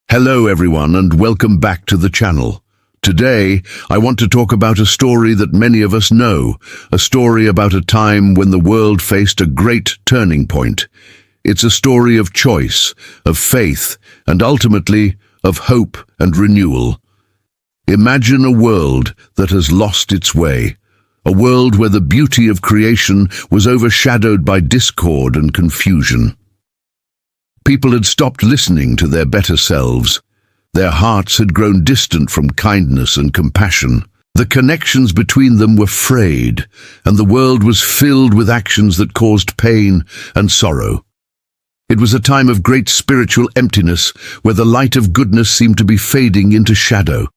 Hello everyone and welcome back to the channel. Today, I want to talk about a story that many of us know, a story about a time when the world faced a great turning point. It's a story of choice, of faith, and ultimately, of hope and renewal. Imagine a world that has lost its way, a world where the beauty of creation was overshadowed by discord and confusion. People had stopped listening to their better selves. Their hearts had grown distant from kindness and compassion. The connections between them were frayed, and the world was filled with actions that caused pain and sorrow. It was a time of great spiritual emptiness, where the light of goodness seemed to be fading into shadow.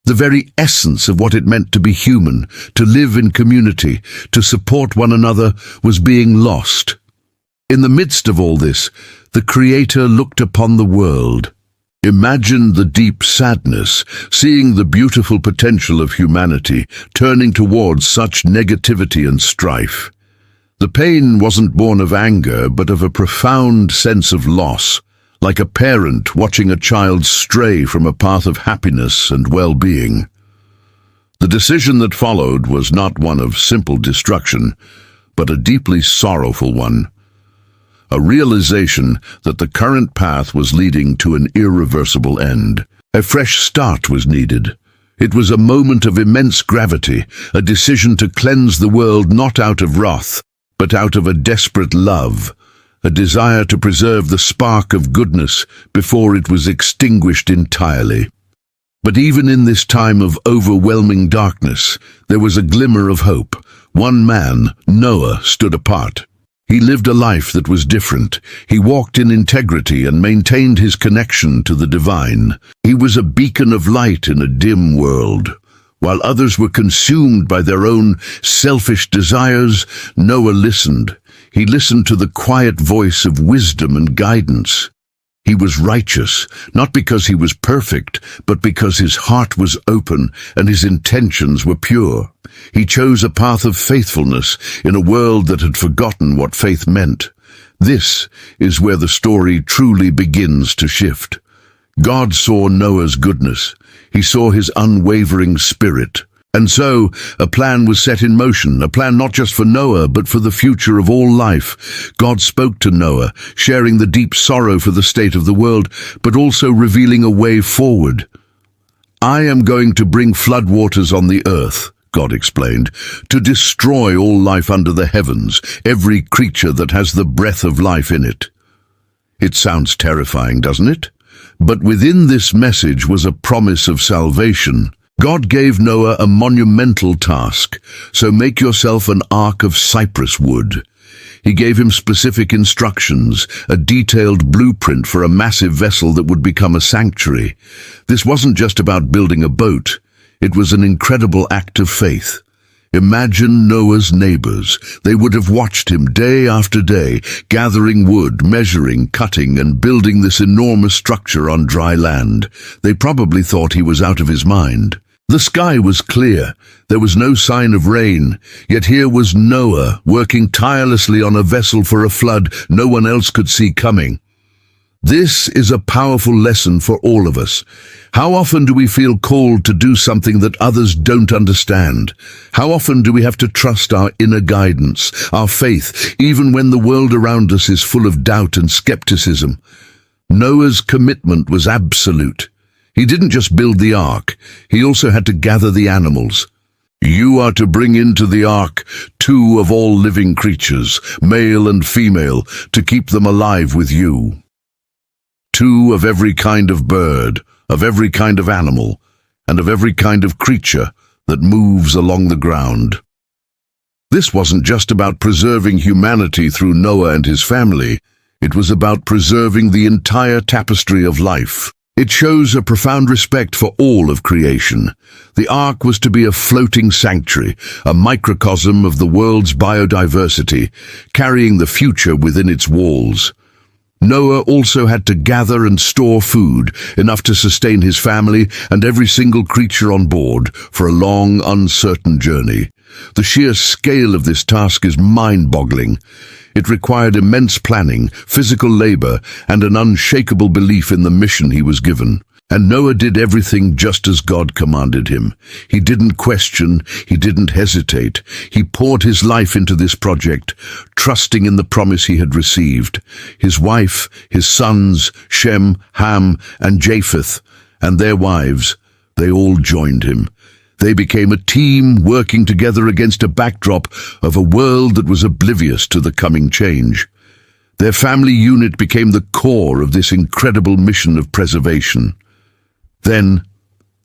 The very essence of what it meant to be human, to live in community, to support one another, was being lost. In the midst of all this, the Creator looked upon the world. Imagine the deep sadness, seeing the beautiful potential of humanity turning towards such negativity and strife. The pain wasn't born of anger, but of a profound sense of loss, like a parent watching a child stray from a path of happiness and well-being. The decision that followed was not one of simple destruction, but a deeply sorrowful one. A realization that the current path was leading to an irreversible end. A fresh start was needed. It was a moment of immense gravity, a decision to cleanse the world not out of wrath, but out of a desperate love, a desire to preserve the spark of goodness before it was extinguished entirely. But even in this time of overwhelming darkness, there was a glimmer of hope. One man, Noah, stood apart. He lived a life that was different. He walked in integrity and maintained his connection to the divine. He was a beacon of light in a dim world. While others were consumed by their own selfish desires, Noah listened. He listened to the quiet voice of wisdom and guidance. He was righteous, not because he was perfect, but because his heart was open and his intentions were pure. He chose a path of faithfulness in a world that had forgotten what faith meant. This is where the story truly begins to shift. God saw Noah's goodness. He saw his unwavering spirit. And so, a plan was set in motion, a plan not just for Noah, but for the future of all life. God spoke to Noah, sharing the deep sorrow for the state of the world, but also revealing a way forward. "I am going to bring floodwaters on the earth," God explained, "to destroy all life under the heavens, every creature that has the breath of life in it." It sounds terrifying, doesn't it? But within this message was a promise of salvation. God gave Noah a monumental task, so make yourself an ark of cypress wood. He gave him specific instructions, a detailed blueprint for a massive vessel that would become a sanctuary. This wasn't just about building a boat. It was an incredible act of faith. Imagine Noah's neighbors. They would have watched him day after day, gathering wood, measuring, cutting, and building this enormous structure on dry land. They probably thought he was out of his mind. The sky was clear. There was no sign of rain. Yet here was Noah, working tirelessly on a vessel for a flood no one else could see coming. This is a powerful lesson for all of us. How often do we feel called to do something that others don't understand? How often do we have to trust our inner guidance, our faith, even when the world around us is full of doubt and skepticism? Noah's commitment was absolute. He didn't just build the ark, he also had to gather the animals. "You are to bring into the ark 2 of all living creatures, male and female, to keep them alive with you. 2 of every kind of bird, of every kind of animal, and of every kind of creature that moves along the ground." This wasn't just about preserving humanity through Noah and his family. It was about preserving the entire tapestry of life. It shows a profound respect for all of creation. The ark was to be a floating sanctuary, a microcosm of the world's biodiversity, carrying the future within its walls. Noah also had to gather and store food, enough to sustain his family and every single creature on board for a long, uncertain journey. The sheer scale of this task is mind-boggling. It required immense planning, physical labor, and an unshakable belief in the mission he was given. And Noah did everything just as God commanded him. He didn't question, he didn't hesitate. He poured his life into this project, trusting in the promise he had received. His wife, his sons, Shem, Ham, and Japheth, and their wives, they all joined him. They became a team working together against a backdrop of a world that was oblivious to the coming change. Their family unit became the core of this incredible mission of preservation. Then,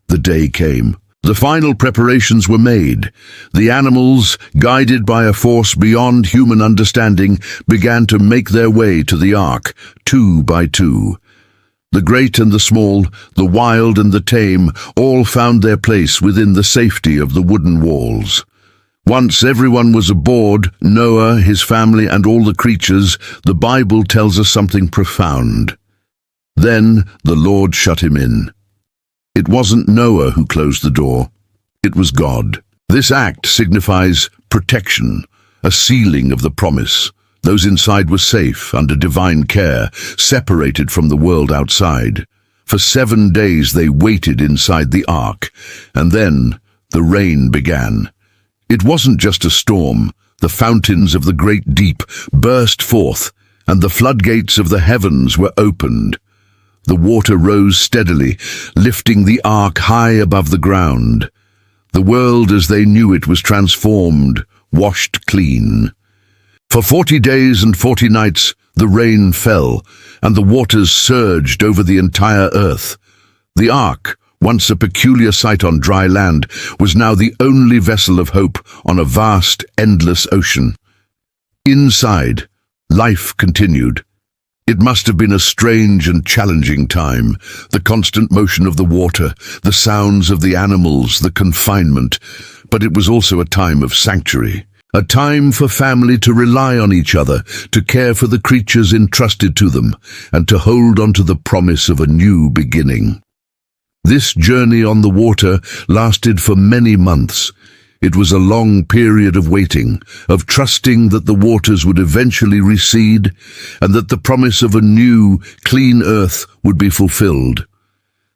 the day came. The final preparations were made. The animals, guided by a force beyond human understanding, began to make their way to the ark, 2 by 2. The great and the small, the wild and the tame, all found their place within the safety of the wooden walls. Once everyone was aboard, Noah, his family, and all the creatures, the Bible tells us something profound. Then the Lord shut him in. It wasn't Noah who closed the door. It was God. This act signifies protection, a sealing of the promise. Those inside were safe, under divine care, separated from the world outside. For 7 days they waited inside the ark, and then the rain began. It wasn't just a storm. The fountains of the great deep burst forth, and the floodgates of the heavens were opened. The water rose steadily, lifting the ark high above the ground. The world as they knew it was transformed, washed clean. For 40 days and 40 nights the rain fell, and the waters surged over the entire earth. The ark, once a peculiar sight on dry land, was now the only vessel of hope on a vast, endless ocean. Inside, life continued. It must have been a strange and challenging time, the constant motion of the water, the sounds of the animals, the confinement, but it was also a time of sanctuary. A time for family to rely on each other, to care for the creatures entrusted to them, and to hold on to the promise of a new beginning. This journey on the water lasted for many months. It was a long period of waiting, of trusting that the waters would eventually recede, and that the promise of a new, clean earth would be fulfilled.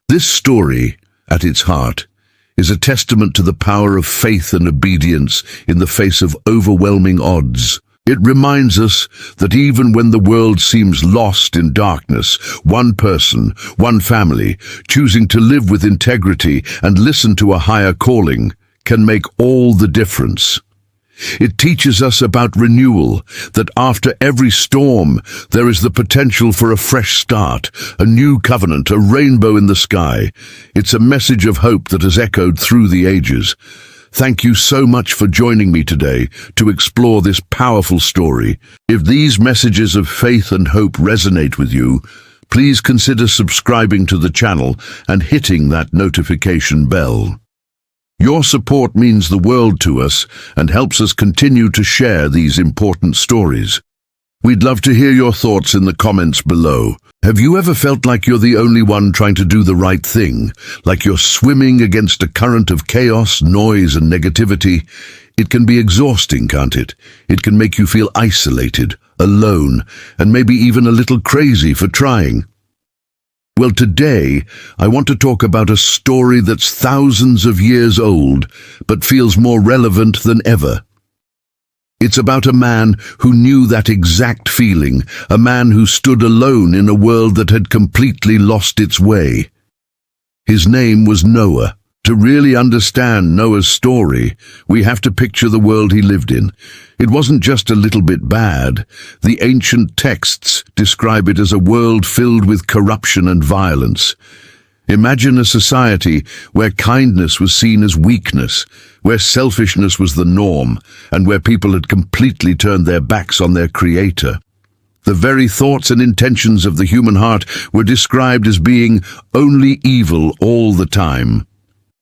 This story, at its heart, is a testament to the power of faith and obedience in the face of overwhelming odds. It reminds us that even when the world seems lost in darkness, one person, one family, choosing to live with integrity and listen to a higher calling, can make all the difference. It teaches us about renewal, that after every storm there is the potential for a fresh start, a new covenant, a rainbow in the sky. It's a message of hope that has echoed through the ages. Thank you so much for joining me today to explore this powerful story. If these messages of faith and hope resonate with you, please consider subscribing to the channel and hitting that notification bell. Your support means the world to us and helps us continue to share these important stories. We'd love to hear your thoughts in the comments below. Have you ever felt like you're the only one trying to do the right thing? Like you're swimming against a current of chaos, noise, and negativity? It can be exhausting, can't it? It can make you feel isolated, alone, and maybe even a little crazy for trying. Well, today, I want to talk about a story that's thousands of years old, but feels more relevant than ever. It's about a man who knew that exact feeling, a man who stood alone in a world that had completely lost its way. His name was Noah. To really understand Noah's story, we have to picture the world he lived in. It wasn't just a little bit bad. The ancient texts describe it as a world filled with corruption and violence. Imagine a society where kindness was seen as weakness, where selfishness was the norm, and where people had completely turned their backs on their Creator. The very thoughts and intentions of the human heart were described as being only evil all the time.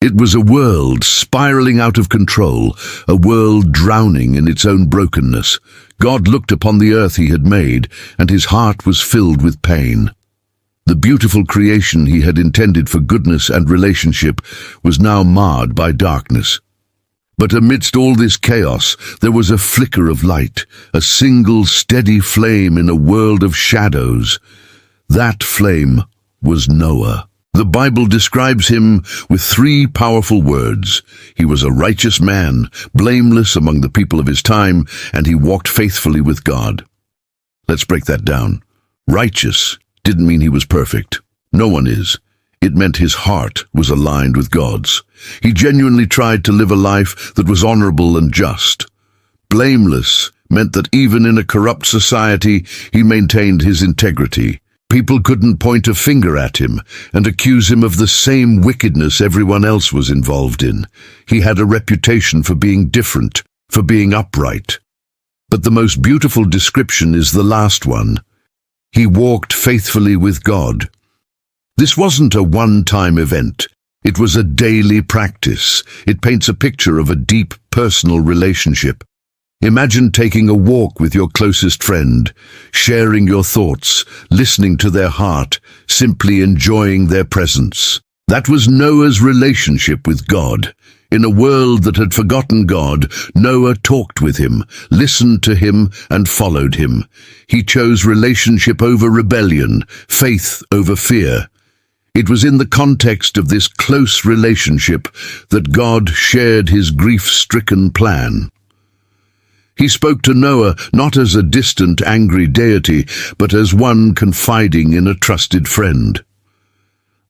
It was a world spiraling out of control, a world drowning in its own brokenness. God looked upon the earth he had made, and his heart was filled with pain. The beautiful creation he had intended for goodness and relationship was now marred by darkness. But amidst all this chaos, there was a flicker of light, a single steady flame in a world of shadows. That flame was Noah. The Bible describes him with three powerful words. He was a righteous man, blameless among the people of his time, and he walked faithfully with God. Let's break that down. Righteous didn't mean he was perfect. No one is. It meant his heart was aligned with God's. He genuinely tried to live a life that was honorable and just. Blameless meant that even in a corrupt society, he maintained his integrity. People couldn't point a finger at him and accuse him of the same wickedness everyone else was involved in. He had a reputation for being different, for being upright. But the most beautiful description is the last one. He walked faithfully with God. This wasn't a one-time event. It was a daily practice. It paints a picture of a deep personal relationship. Imagine taking a walk with your closest friend, sharing your thoughts, listening to their heart, simply enjoying their presence. That was Noah's relationship with God. In a world that had forgotten God, Noah talked with him, listened to him, and followed him. He chose relationship over rebellion, faith over fear. It was in the context of this close relationship that God shared his grief-stricken plan. He spoke to Noah not as a distant, angry deity, but as one confiding in a trusted friend.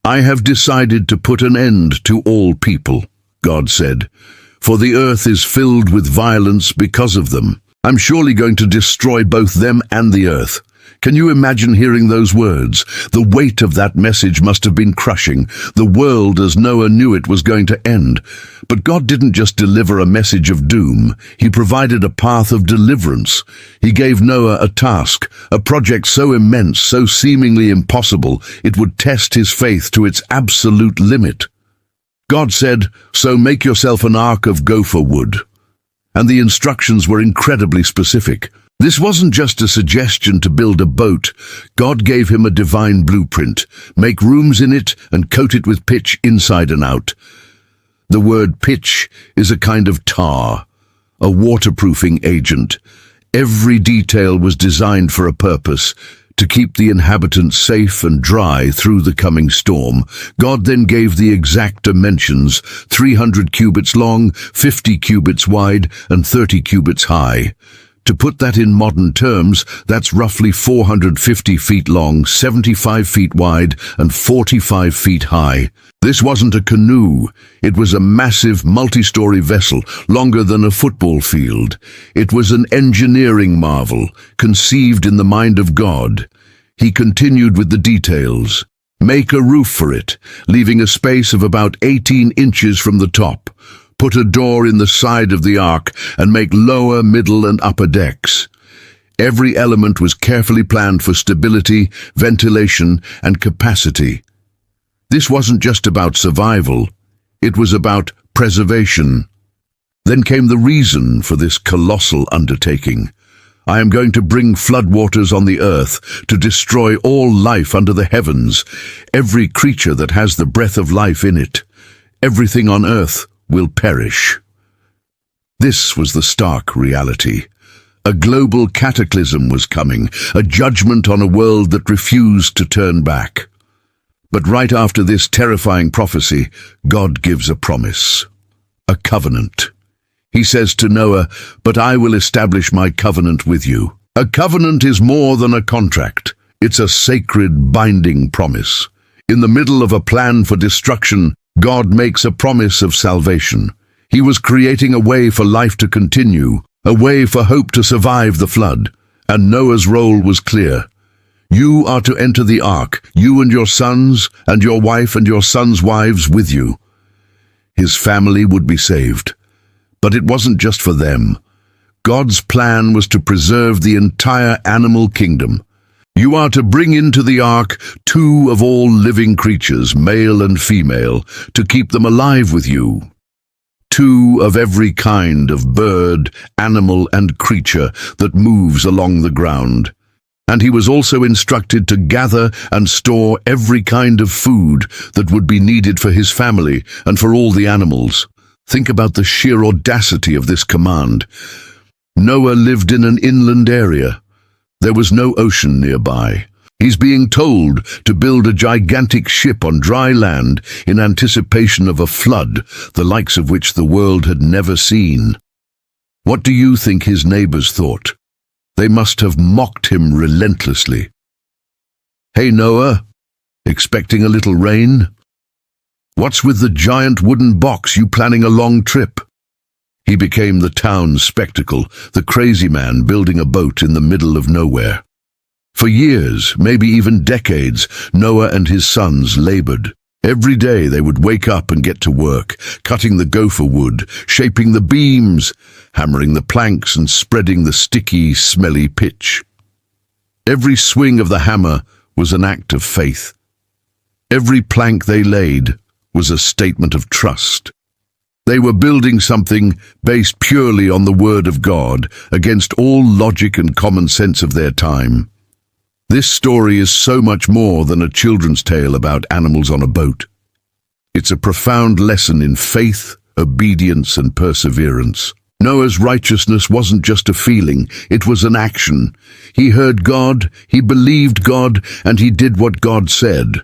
"I have decided to put an end to all people," God said, "for the earth is filled with violence because of them. I'm surely going to destroy both them and the earth." Can you imagine hearing those words? The weight of that message must have been crushing. The world as Noah knew it was going to end. But God didn't just deliver a message of doom. He provided a path of deliverance. He gave Noah a task, a project so immense, so seemingly impossible, it would test his faith to its absolute limit. God said, "So make yourself an ark of gopher wood." And the instructions were incredibly specific. This wasn't just a suggestion to build a boat. God gave him a divine blueprint. Make rooms in it and coat it with pitch inside and out. The word pitch is a kind of tar, a waterproofing agent. Every detail was designed for a purpose, to keep the inhabitants safe and dry through the coming storm. God then gave the exact dimensions, 300 cubits long, 50 cubits wide, and 30 cubits high. To put that in modern terms, that's roughly 450 feet long, 75 feet wide, and 45 feet high. This wasn't a canoe. It was a massive multi-story vessel, longer than a football field. It was an engineering marvel, conceived in the mind of God. He continued with the details. Make a roof for it, leaving a space of about 18 inches from the top. Put a door in the side of the ark and make lower, middle, and upper decks. Every element was carefully planned for stability, ventilation, and capacity. This wasn't just about survival. It was about preservation. Then came the reason for this colossal undertaking. I am going to bring floodwaters on the earth to destroy all life under the heavens, every creature that has the breath of life in it. Everything on earth will perish. This was the stark reality. A global cataclysm was coming, a judgment on a world that refused to turn back. But right after this terrifying prophecy, God gives a promise, a covenant. He says to Noah, "But I will establish my covenant with you." A covenant is more than a contract. It's a sacred, binding promise. In the middle of a plan for destruction, God makes a promise of salvation. He was creating a way for life to continue, a way for hope to survive the flood. And Noah's role was clear. You are to enter the ark, you and your sons, and your wife and your sons' wives with you. His family would be saved. But it wasn't just for them. God's plan was to preserve the entire animal kingdom. You are to bring into the ark 2 of all living creatures, male and female, to keep them alive with you. 2 of every kind of bird, animal, and creature that moves along the ground. And he was also instructed to gather and store every kind of food that would be needed for his family and for all the animals. Think about the sheer audacity of this command. Noah lived in an inland area. There was no ocean nearby. He's being told to build a gigantic ship on dry land in anticipation of a flood, the likes of which the world had never seen. What do you think his neighbors thought? They must have mocked him relentlessly. "Hey Noah, expecting a little rain? What's with the giant wooden box? You planning a long trip?" He became the town's spectacle, the crazy man building a boat in the middle of nowhere. For years, maybe even decades, Noah and his sons labored. Every day they would wake up and get to work, cutting the gopher wood, shaping the beams, hammering the planks and spreading the sticky, smelly pitch. Every swing of the hammer was an act of faith. Every plank they laid was a statement of trust. They were building something based purely on the word of God, against all logic and common sense of their time. This story is so much more than a children's tale about animals on a boat. It's a profound lesson in faith, obedience, and perseverance. Noah's righteousness wasn't just a feeling, it was an action. He heard God, he believed God, and he did what God said.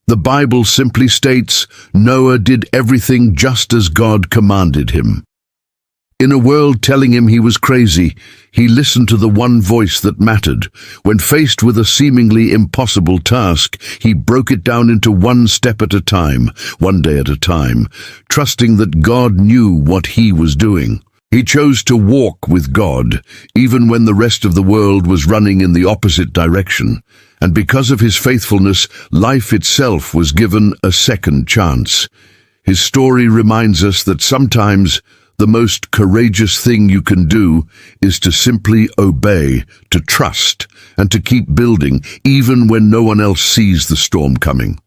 The Bible simply states, Noah did everything just as God commanded him. In a world telling him he was crazy, he listened to the one voice that mattered. When faced with a seemingly impossible task, he broke it down into one step at a time, one day at a time, trusting that God knew what he was doing. He chose to walk with God, even when the rest of the world was running in the opposite direction. And because of his faithfulness, life itself was given a second chance. His story reminds us that sometimes the most courageous thing you can do is to simply obey, to trust, and to keep building, even when no one else sees the storm coming.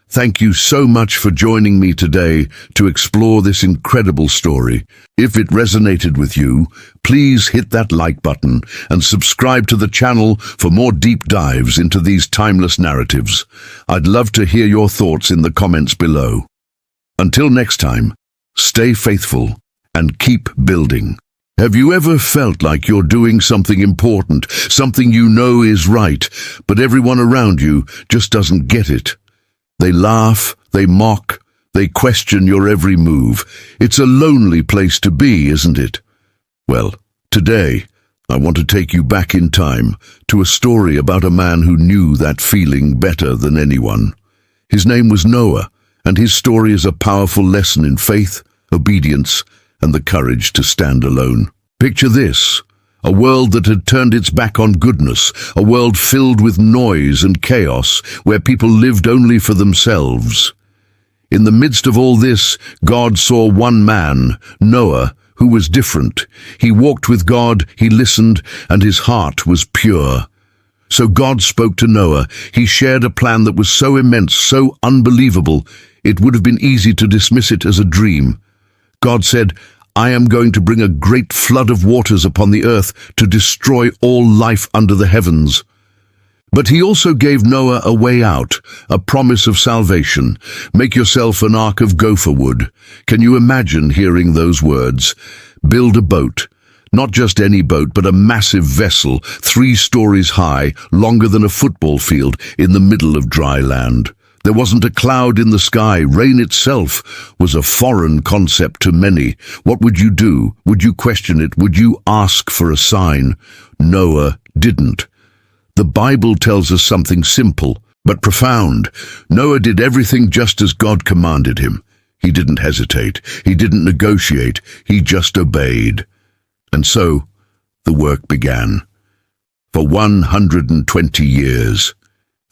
Thank you so much for joining me today to explore this incredible story. If it resonated with you, please hit that like button and subscribe to the channel for more deep dives into these timeless narratives. I'd love to hear your thoughts in the comments below. Until next time, stay faithful and keep building. Have you ever felt like you're doing something important, something you know is right, but everyone around you just doesn't get it? They laugh, they mock, they question your every move. It's a lonely place to be, isn't it? Well, today, I want to take you back in time to a story about a man who knew that feeling better than anyone. His name was Noah, and his story is a powerful lesson in faith, obedience, and the courage to stand alone. Picture this, a world that had turned its back on goodness, a world filled with noise and chaos, where people lived only for themselves. In the midst of all this, God saw one man, Noah, who was different. He walked with God, he listened, and his heart was pure. So God spoke to Noah. He shared a plan that was so immense, so unbelievable, it would have been easy to dismiss it as a dream. God said, "I am going to bring a great flood of waters upon the earth to destroy all life under the heavens." But he also gave Noah a way out, a promise of salvation. Make yourself an ark of gopher wood. Can you imagine hearing those words? Build a boat. Not just any boat, but a massive vessel, 3 stories high, longer than a football field, in the middle of dry land. There wasn't a cloud in the sky. Rain itself was a foreign concept to many. What would you do? Would you question it? Would you ask for a sign? Noah didn't. The Bible tells us something simple, but profound. Noah did everything just as God commanded him. He didn't hesitate. He didn't negotiate. He just obeyed. And so, the work began. For 120 years.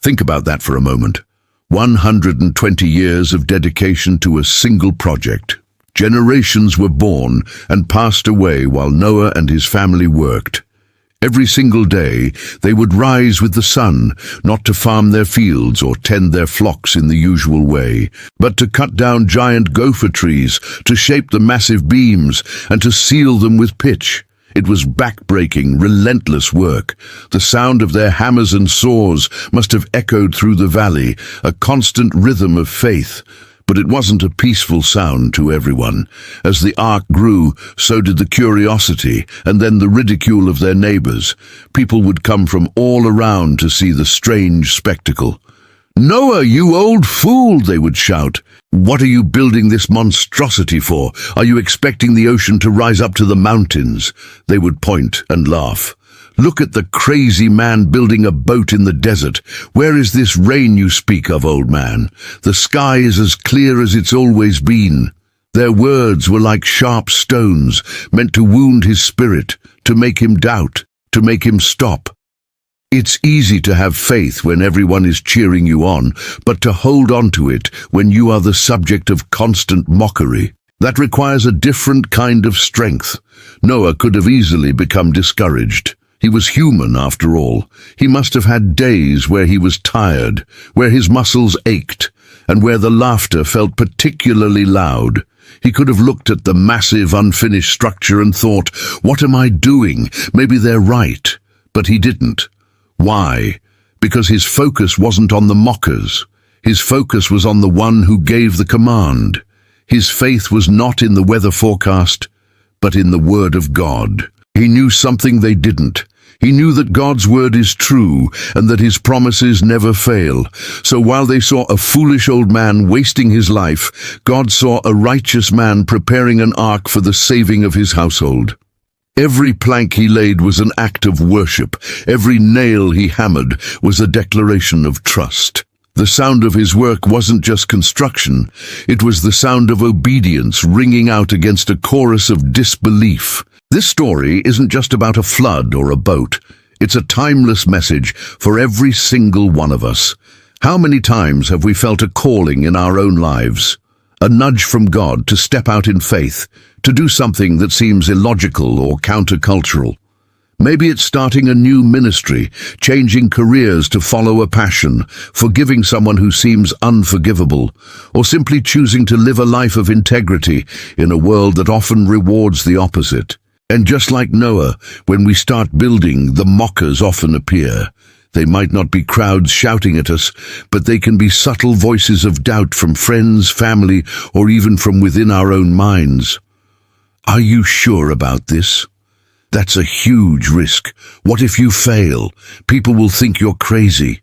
Think about that for a moment. 120 years of dedication to a single project. Generations were born and passed away while Noah and his family worked. Every single day, they would rise with the sun, not to farm their fields or tend their flocks in the usual way, but to cut down giant gopher trees, to shape the massive beams, and to seal them with pitch. It was back-breaking, relentless work. The sound of their hammers and saws must have echoed through the valley, a constant rhythm of faith. But it wasn't a peaceful sound to everyone. As the ark grew, so did the curiosity, and then the ridicule of their neighbors. People would come from all around to see the strange spectacle. "Noah, you old fool!" they would shout. "What are you building this monstrosity for? Are you expecting the ocean to rise up to the mountains?" They would point and laugh. "Look at the crazy man building a boat in the desert. Where is this rain you speak of, old man? The sky is as clear as it's always been." Their words were like sharp stones, meant to wound his spirit, to make him doubt, to make him stop. It's easy to have faith when everyone is cheering you on, but to hold on to it when you are the subject of constant mockery, that requires a different kind of strength. Noah could have easily become discouraged. He was human, after all. He must have had days where he was tired, where his muscles ached, and where the laughter felt particularly loud. He could have looked at the massive, unfinished structure and thought, "What am I doing? Maybe they're right." But he didn't. Why? Because his focus wasn't on the mockers. His focus was on the one who gave the command. His faith was not in the weather forecast, but in the word of God. He knew something they didn't. He knew that God's word is true and that his promises never fail. So while they saw a foolish old man wasting his life, God saw a righteous man preparing an ark for the saving of his household. Every plank he laid was an act of worship. Every nail he hammered was a declaration of trust. The sound of his work wasn't just construction. It was the sound of obedience ringing out against a chorus of disbelief. This story isn't just about a flood or a boat. It's a timeless message for every single one of us. How many times have we felt a calling in our own lives? A nudge from God to step out in faith, to do something that seems illogical or countercultural. Maybe it's starting a new ministry, changing careers to follow a passion, forgiving someone who seems unforgivable, or simply choosing to live a life of integrity in a world that often rewards the opposite. And just like Noah, when we start building, the mockers often appear. They might not be crowds shouting at us, but they can be subtle voices of doubt from friends, family, or even from within our own minds. Are you sure about this? That's a huge risk. What if you fail? People will think you're crazy.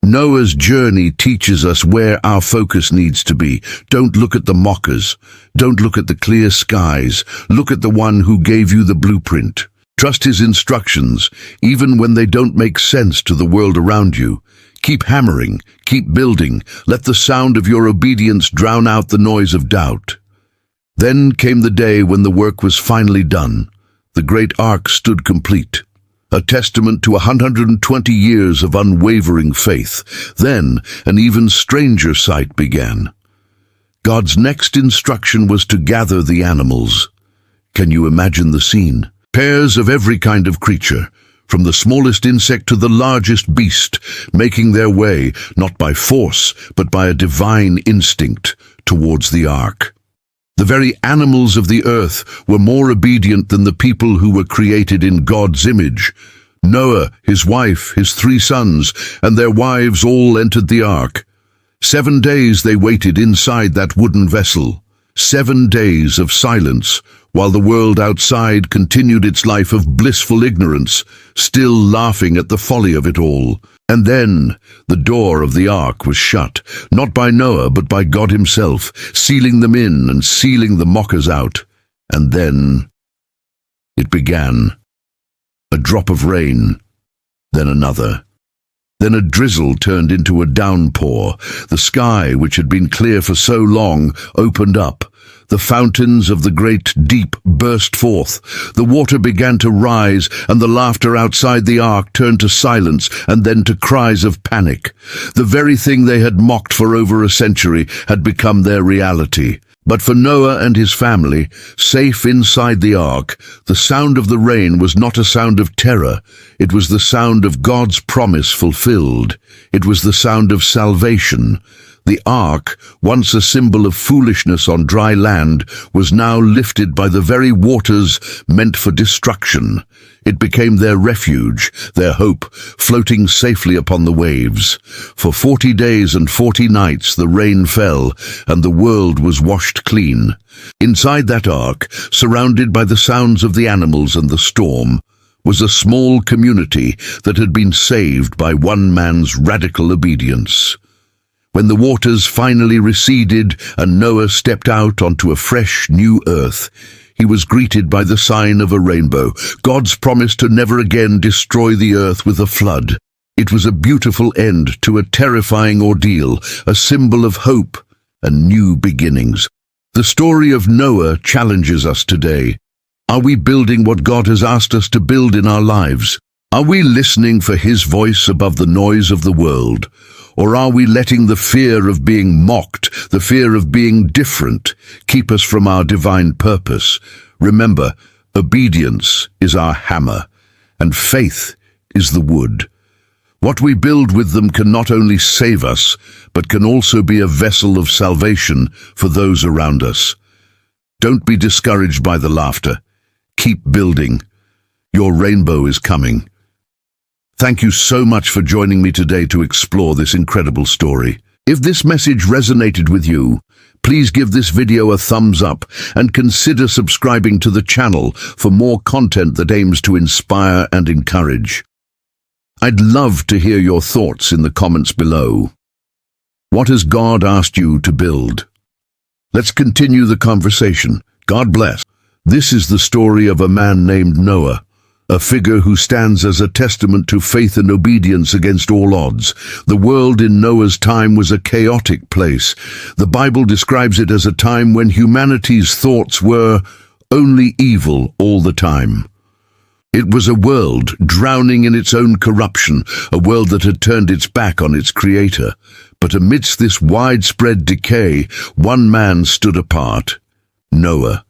Noah's journey teaches us where our focus needs to be. Don't look at the mockers. Don't look at the clear skies. Look at the one who gave you the blueprint. Trust his instructions, even when they don't make sense to the world around you. Keep hammering, keep building. Let the sound of your obedience drown out the noise of doubt. Then came the day when the work was finally done. The great ark stood complete, a testament to 120 years of unwavering faith. Then an even stranger sight began. God's next instruction was to gather the animals. Can you imagine the scene? Pairs of every kind of creature, from the smallest insect to the largest beast, making their way, not by force, but by a divine instinct, towards the ark. The very animals of the earth were more obedient than the people who were created in God's image. Noah, his wife, his 3 sons, and their wives all entered the ark. 7 days they waited inside that wooden vessel. 7 days of silence, while the world outside continued its life of blissful ignorance, still laughing at the folly of it all. And then the door of the ark was shut, not by Noah but by God himself, sealing them in and sealing the mockers out. And then it began. A drop of rain, then another. Then a drizzle turned into a downpour. The sky, which had been clear for so long, opened up. The fountains of the great deep burst forth. The water began to rise, and the laughter outside the ark turned to silence and then to cries of panic. The very thing they had mocked for over a century had become their reality. But for Noah and his family, safe inside the ark, the sound of the rain was not a sound of terror. It was the sound of God's promise fulfilled. It was the sound of salvation. The ark, once a symbol of foolishness on dry land, was now lifted by the very waters meant for destruction. It became their refuge, their hope, floating safely upon the waves. For 40 days and 40 nights the rain fell, and the world was washed clean. Inside that ark, surrounded by the sounds of the animals and the storm, was a small community that had been saved by one man's radical obedience. When the waters finally receded and Noah stepped out onto a fresh, new earth, he was greeted by the sign of a rainbow, God's promise to never again destroy the earth with a flood. It was a beautiful end to a terrifying ordeal, a symbol of hope and new beginnings. The story of Noah challenges us today. Are we building what God has asked us to build in our lives? Are we listening for His voice above the noise of the world? Or are we letting the fear of being mocked, the fear of being different, keep us from our divine purpose? Remember, obedience is our hammer, and faith is the wood. What we build with them can not only save us, but can also be a vessel of salvation for those around us. Don't be discouraged by the laughter. Keep building. Your rainbow is coming. Thank you so much for joining me today to explore this incredible story. If this message resonated with you, please give this video a thumbs up and consider subscribing to the channel for more content that aims to inspire and encourage. I'd love to hear your thoughts in the comments below. What has God asked you to build? Let's continue the conversation. God bless. This is the story of a man named Noah, a figure who stands as a testament to faith and obedience against all odds. The world in Noah's time was a chaotic place. The Bible describes it as a time when humanity's thoughts were only evil all the time. It was a world drowning in its own corruption, a world that had turned its back on its creator. But amidst this widespread decay, one man stood apart: Noah.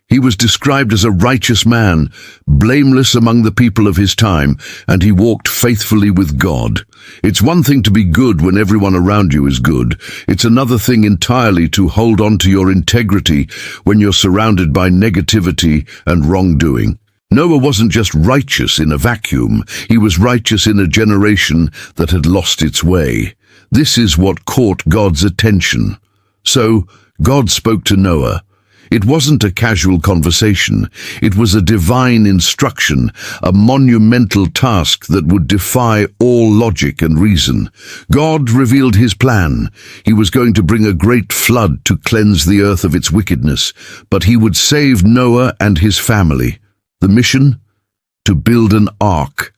He was described as a righteous man, blameless among the people of his time, and he walked faithfully with God. It's one thing to be good when everyone around you is good. It's another thing entirely to hold on to your integrity when you're surrounded by negativity and wrongdoing. Noah wasn't just righteous in a vacuum. He was righteous in a generation that had lost its way. This is what caught God's attention. So God spoke to Noah. It wasn't a casual conversation. It was a divine instruction, a monumental task that would defy all logic and reason. God revealed His plan. He was going to bring a great flood to cleanse the earth of its wickedness, but He would save Noah and his family. The mission? To build an ark.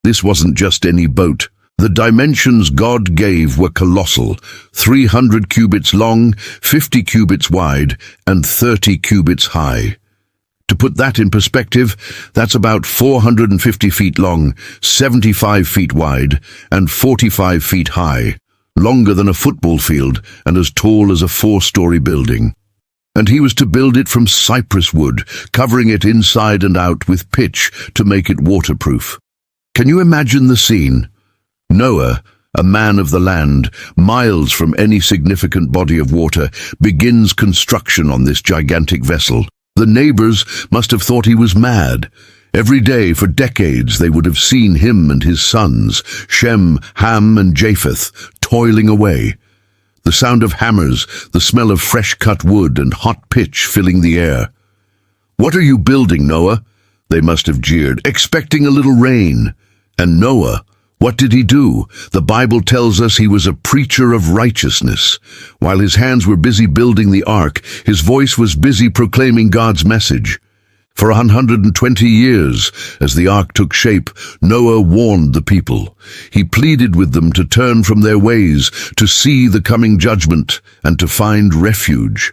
This wasn't just any boat. The dimensions God gave were colossal: 300 cubits long, 50 cubits wide, and 30 cubits high. To put that in perspective, that's about 450 feet long, 75 feet wide, and 45 feet high, longer than a football field and as tall as a 4-story building. And he was to build it from cypress wood, covering it inside and out with pitch to make it waterproof. Can you imagine the scene? Noah, a man of the land, miles from any significant body of water, begins construction on this gigantic vessel. The neighbors must have thought he was mad. Every day for decades they would have seen him and his sons, Shem, Ham, and Japheth, toiling away. The sound of hammers, the smell of fresh-cut wood and hot pitch filling the air. "What are you building, Noah?" they must have jeered, expecting a little rain. And Noah, what did he do? The Bible tells us he was a preacher of righteousness. While his hands were busy building the ark, his voice was busy proclaiming God's message. For 120 years, as the ark took shape, Noah warned the people. He pleaded with them to turn from their ways, to see the coming judgment, and to find refuge.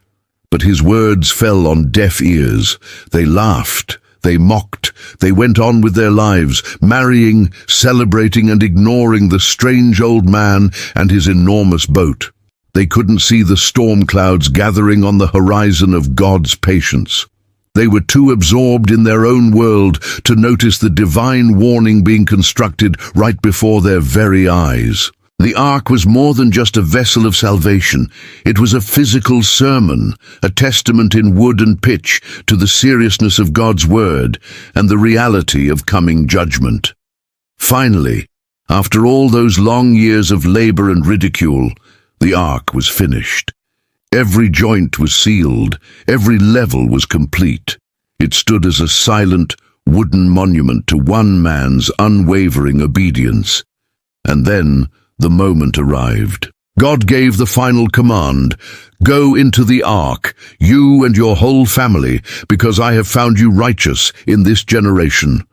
But his words fell on deaf ears. They laughed. They mocked. They went on with their lives, marrying, celebrating, and ignoring the strange old man and his enormous boat. They couldn't see the storm clouds gathering on the horizon of God's patience. They were too absorbed in their own world to notice the divine warning being constructed right before their very eyes. The ark was more than just a vessel of salvation. It was a physical sermon, a testament in wood and pitch to the seriousness of God's word and the reality of coming judgment. Finally, after all those long years of labor and ridicule, the ark was finished. Every joint was sealed, every level was complete. It stood as a silent, wooden monument to one man's unwavering obedience. And then the moment arrived. God gave the final command, "Go into the ark, you and your whole family, because I have found you righteous in this generation."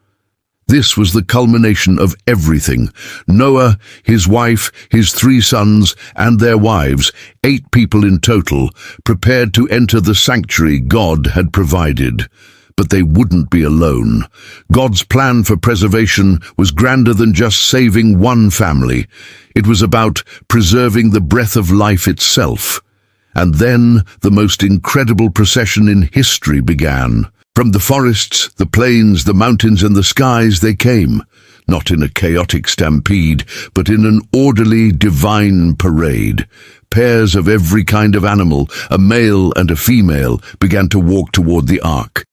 This was the culmination of everything. Noah, his wife, his 3 sons, and their wives, 8 people in total, prepared to enter the sanctuary God had provided. But they wouldn't be alone. God's plan for preservation was grander than just saving one family. It was about preserving the breath of life itself. And then the most incredible procession in history began. From the forests, the plains, the mountains, and the skies they came, not in a chaotic stampede, but in an orderly, divine parade. Pairs of every kind of animal, a male and a female, began to walk toward the ark.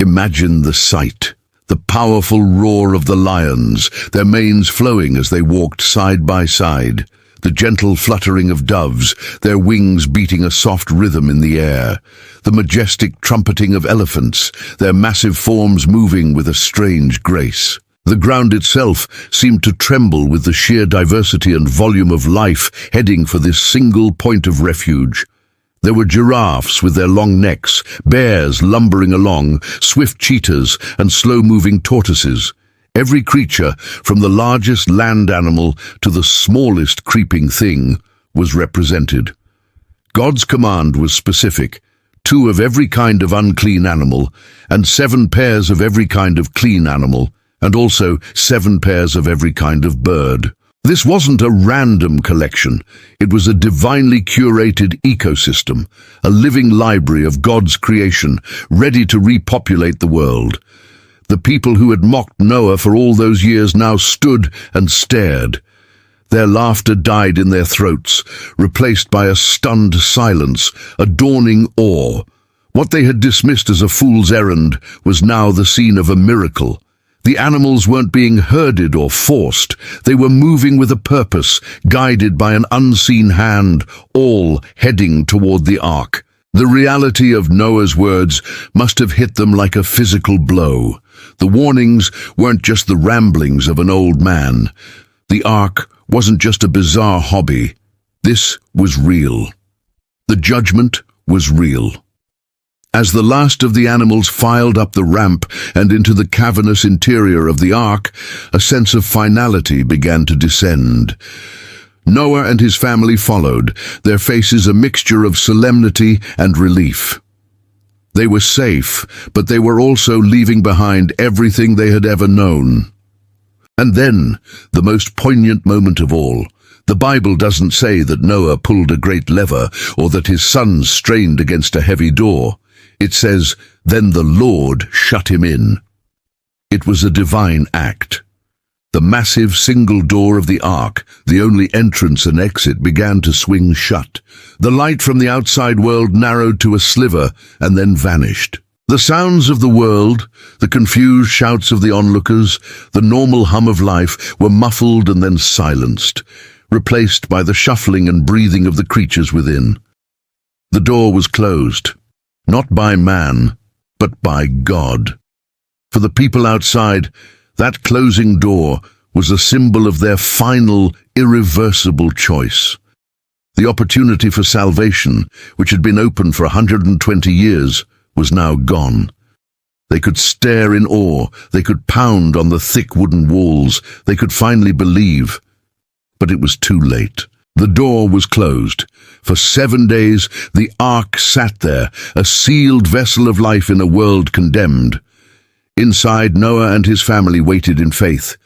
Imagine the sight. The powerful roar of the lions, their manes flowing as they walked side by side. The gentle fluttering of doves, their wings beating a soft rhythm in the air. The majestic trumpeting of elephants, their massive forms moving with a strange grace. The ground itself seemed to tremble with the sheer diversity and volume of life heading for this single point of refuge. There were giraffes with their long necks, bears lumbering along, swift cheetahs and slow-moving tortoises. Every creature, from the largest land animal to the smallest creeping thing, was represented. God's command was specific: 2 of every kind of unclean animal, and 7 pairs of every kind of clean animal, and also 7 pairs of every kind of bird. This wasn't a random collection. It was a divinely curated ecosystem, a living library of God's creation, ready to repopulate the world. The people who had mocked Noah for all those years now stood and stared. Their laughter died in their throats, replaced by a stunned silence, a dawning awe. What they had dismissed as a fool's errand was now the scene of a miracle. The animals weren't being herded or forced. They were moving with a purpose, guided by an unseen hand, all heading toward the ark. The reality of Noah's words must have hit them like a physical blow. The warnings weren't just the ramblings of an old man. The ark wasn't just a bizarre hobby. This was real. The judgment was real. As the last of the animals filed up the ramp and into the cavernous interior of the ark, a sense of finality began to descend. Noah and his family followed, their faces a mixture of solemnity and relief. They were safe, but they were also leaving behind everything they had ever known. And then, the most poignant moment of all. The Bible doesn't say that Noah pulled a great lever or that his sons strained against a heavy door. It says, "Then the Lord shut him in." It was a divine act. The massive single door of the ark, the only entrance and exit, began to swing shut. The light from the outside world narrowed to a sliver and then vanished. The sounds of the world, the confused shouts of the onlookers, the normal hum of life were muffled and then silenced, replaced by the shuffling and breathing of the creatures within. The door was closed, not by man, but by God. For the people outside, that closing door was a symbol of their final, irreversible choice. The opportunity for salvation, which had been open for 120 years, was now gone. They could stare in awe, they could pound on the thick wooden walls, they could finally believe. But it was too late. The door was closed. For 7 days, the ark sat there, a sealed vessel of life in a world condemned. Inside, Noah and his family waited in faith.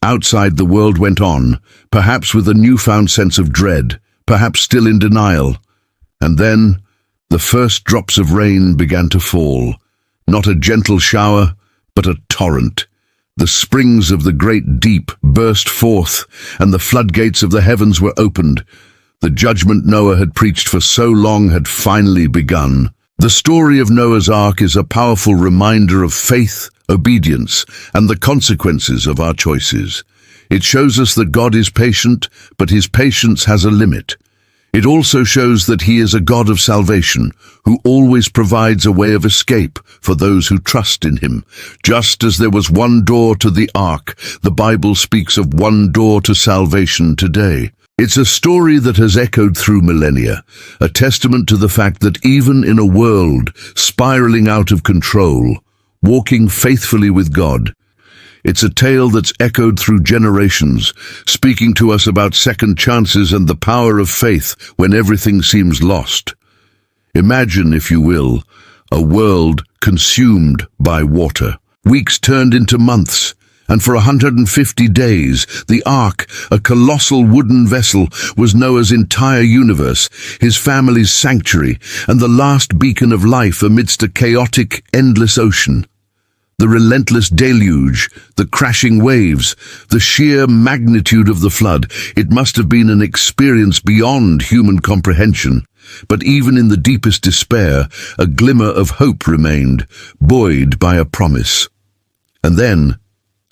Outside, the world went on, perhaps with a newfound sense of dread, perhaps still in denial. And then, the first drops of rain began to fall. Not a gentle shower, but a torrent. The springs of the great deep burst forth, and the floodgates of the heavens were opened. The judgment Noah had preached for so long had finally begun. The story of Noah's Ark is a powerful reminder of faith, obedience, and the consequences of our choices. It shows us that God is patient, but his patience has a limit. It also shows that he is a God of salvation, who always provides a way of escape for those who trust in him. Just as there was one door to the ark, the Bible speaks of one door to salvation today. It's a story that has echoed through millennia, a testament to the fact that even in a world spiraling out of control, walking faithfully with God, it's a tale that's echoed through generations, speaking to us about second chances and the power of faith when everything seems lost. Imagine, if you will, a world consumed by water. Weeks turned into months, and for 150 days, the Ark, a colossal wooden vessel, was Noah's entire universe, his family's sanctuary, and the last beacon of life amidst a chaotic, endless ocean. The relentless deluge, the crashing waves, the sheer magnitude of the flood, it must have been an experience beyond human comprehension. But even in the deepest despair, a glimmer of hope remained, buoyed by a promise. And then,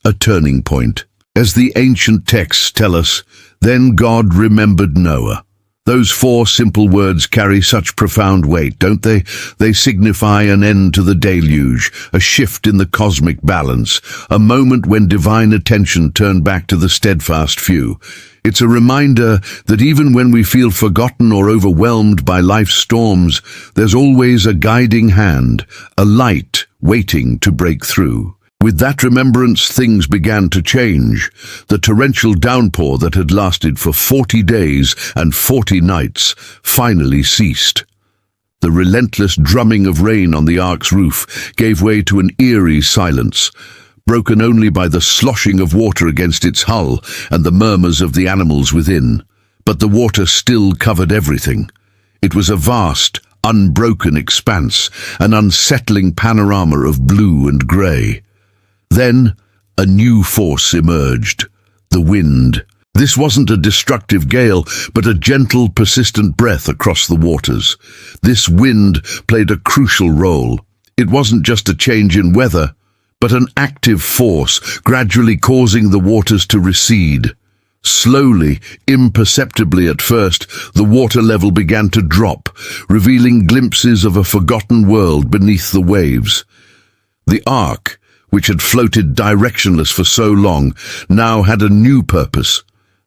a turning point. As the ancient texts tell us, then God remembered Noah. Those four simple words carry such profound weight, don't they? They signify an end to the deluge, a shift in the cosmic balance, a moment when divine attention turned back to the steadfast few. It's a reminder that even when we feel forgotten or overwhelmed by life's storms, there's always a guiding hand, a light waiting to break through. With that remembrance, things began to change. The torrential downpour that had lasted for 40 days and 40 nights finally ceased. The relentless drumming of rain on the ark's roof gave way to an eerie silence, broken only by the sloshing of water against its hull and the murmurs of the animals within. But the water still covered everything. It was a vast, unbroken expanse, an unsettling panorama of blue and grey. Then, a new force emerged, the wind. This wasn't a destructive gale, but a gentle, persistent breath across the waters. This wind played a crucial role. It wasn't just a change in weather, but an active force, gradually causing the waters to recede. Slowly, imperceptibly at first, the water level began to drop, revealing glimpses of a forgotten world beneath the waves. The ark, which had floated directionless for so long, now had a new purpose,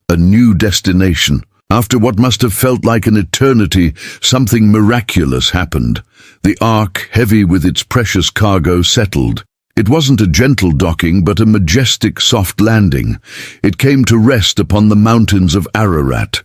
a new destination. After what must have felt like an eternity, something miraculous happened. The ark, heavy with its precious cargo, settled. It wasn't a gentle docking, but a majestic soft landing. It came to rest upon the mountains of Ararat.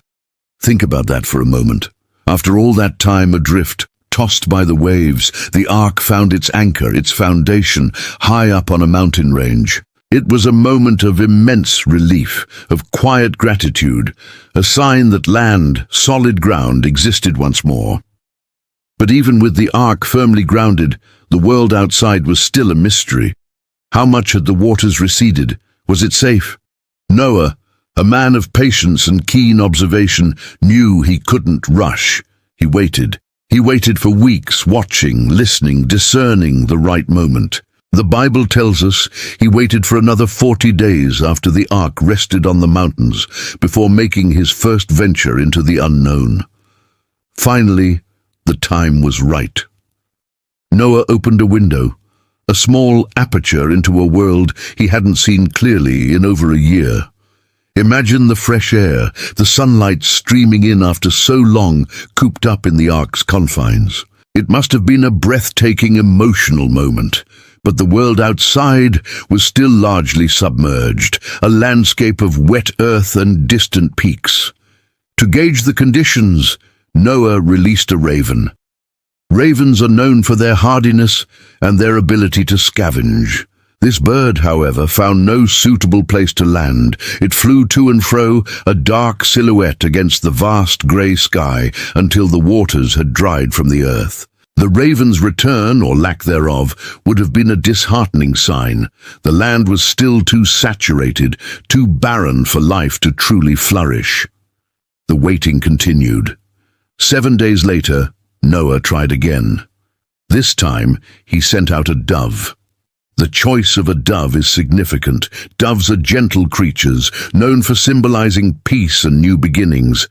Think about that for a moment. After all that time adrift, tossed by the waves, the ark found its anchor, its foundation, high up on a mountain range. It was a moment of immense relief, of quiet gratitude, a sign that land, solid ground, existed once more. But even with the ark firmly grounded, the world outside was still a mystery. How much had the waters receded? Was it safe? Noah, a man of patience and keen observation, knew he couldn't rush. He waited. He waited for weeks, watching, listening, discerning the right moment. The Bible tells us he waited for another 40 days after the ark rested on the mountains before making his first venture into the unknown. Finally, the time was right. Noah opened a window, a small aperture into a world he hadn't seen clearly in over a year. Imagine the fresh air, the sunlight streaming in after so long cooped up in the ark's confines. It must have been a breathtaking, emotional moment, but the world outside was still largely submerged, a landscape of wet earth and distant peaks. To gauge the conditions, Noah released a raven. Ravens are known for their hardiness and their ability to scavenge. This bird, however, found no suitable place to land. It flew to and fro, a dark silhouette against the vast grey sky, until the waters had dried from the earth. The raven's return, or lack thereof, would have been a disheartening sign. The land was still too saturated, too barren for life to truly flourish. The waiting continued. 7 days later, Noah tried again. This time, he sent out a dove. The choice of a dove is significant. Doves are gentle creatures, known for symbolizing peace and new beginnings.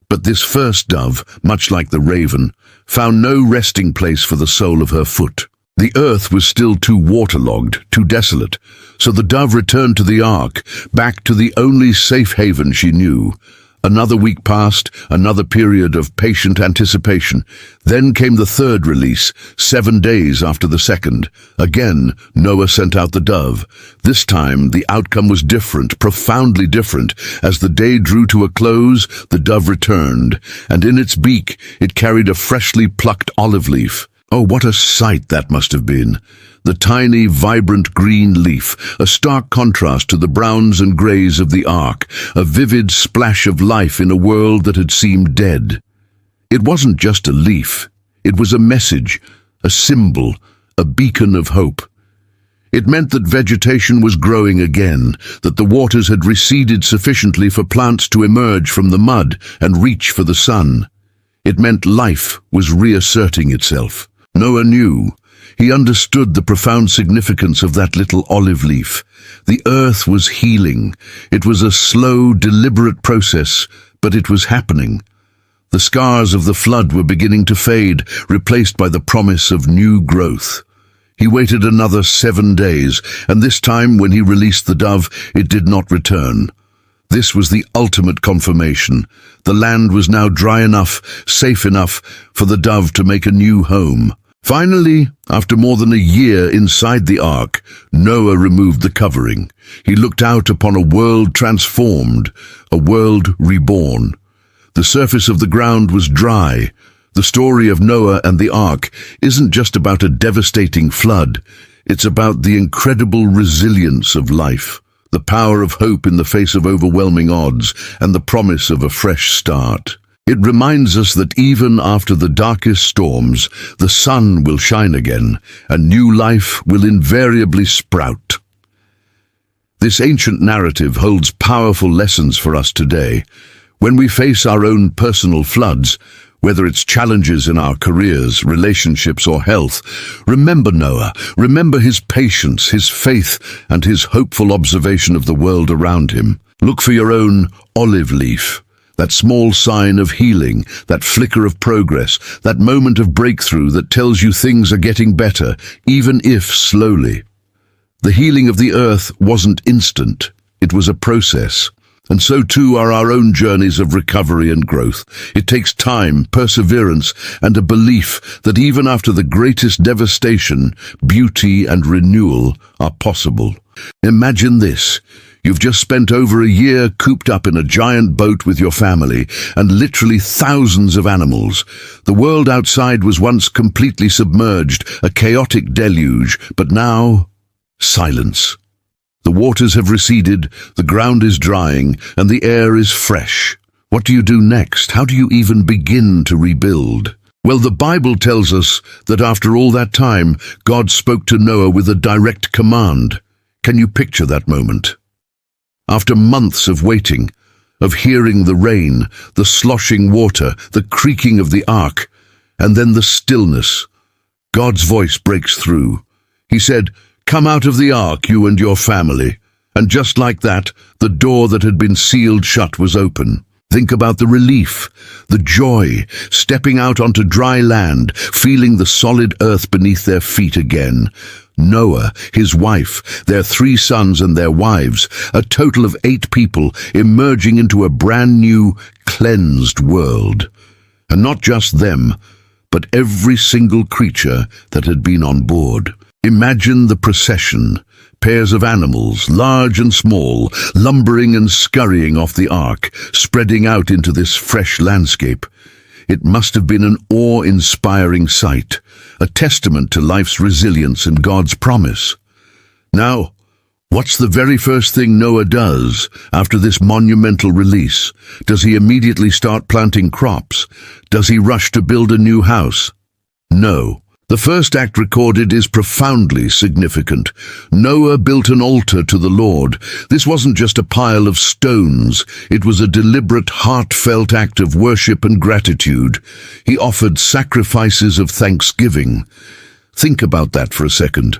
But this first dove, much like the raven, found no resting place for the sole of her foot. The earth was still too waterlogged, too desolate, so the dove returned to the ark, back to the only safe haven she knew. Another week passed, another period of patient anticipation. Then came the third release, 7 days after the second. Again, Noah sent out the dove. This time, the outcome was different, profoundly different. As the day drew to a close, the dove returned, and in its beak it carried a freshly plucked olive leaf. Oh, what a sight that must have been! The tiny, vibrant green leaf, a stark contrast to the browns and greys of the ark, a vivid splash of life in a world that had seemed dead. It wasn't just a leaf. It was a message, a symbol, a beacon of hope. It meant that vegetation was growing again, that the waters had receded sufficiently for plants to emerge from the mud and reach for the sun. It meant life was reasserting itself. Noah knew. He understood the profound significance of that little olive leaf. The earth was healing. It was a slow, deliberate process, but it was happening. The scars of the flood were beginning to fade, replaced by the promise of new growth. He waited another 7 days, and this time, when he released the dove, it did not return. This was the ultimate confirmation. The land was now dry enough, safe enough, for the dove to make a new home. Finally, after more than a year inside the ark, Noah removed the covering. He looked out upon a world transformed, a world reborn. The surface of the ground was dry. The story of Noah and the ark isn't just about a devastating flood. It's about the incredible resilience of life, the power of hope in the face of overwhelming odds, and the promise of a fresh start. It reminds us that even after the darkest storms, the sun will shine again, and new life will invariably sprout. This ancient narrative holds powerful lessons for us today. When we face our own personal floods, whether it's challenges in our careers, relationships, or health, remember Noah, remember his patience, his faith, and his hopeful observation of the world around him. Look for your own olive leaf, that small sign of healing, that flicker of progress, that moment of breakthrough that tells you things are getting better, even if slowly. The healing of the earth wasn't instant, it was a process. And so too are our own journeys of recovery and growth. It takes time, perseverance, and a belief that even after the greatest devastation, beauty and renewal are possible. Imagine this. You've just spent over a year cooped up in a giant boat with your family and literally thousands of animals. The world outside was once completely submerged, a chaotic deluge, but now, silence. The waters have receded, the ground is drying, and the air is fresh. What do you do next? How do you even begin to rebuild? Well, the Bible tells us that after all that time, God spoke to Noah with a direct command. Can you picture that moment? After months of waiting, of hearing the rain, the sloshing water, the creaking of the ark, and then the stillness, God's voice breaks through. He said, "Come out of the ark, you and your family." And just like that, the door that had been sealed shut was open. Think about the relief, the joy, stepping out onto dry land, feeling the solid earth beneath their feet again. Noah, his wife, their 3 sons and their wives, a total of 8 people emerging into a brand new, cleansed world. And not just them, but every single creature that had been on board. Imagine the procession, pairs of animals, large and small, lumbering and scurrying off the ark, spreading out into this fresh landscape. It must have been an awe-inspiring sight, a testament to life's resilience and God's promise. Now, what's the very first thing Noah does after this monumental release? Does he immediately start planting crops? Does he rush to build a new house? No. The first act recorded is profoundly significant. Noah built an altar to the Lord. This wasn't just a pile of stones. It was a deliberate, heartfelt act of worship and gratitude. He offered sacrifices of thanksgiving. Think about that for a second.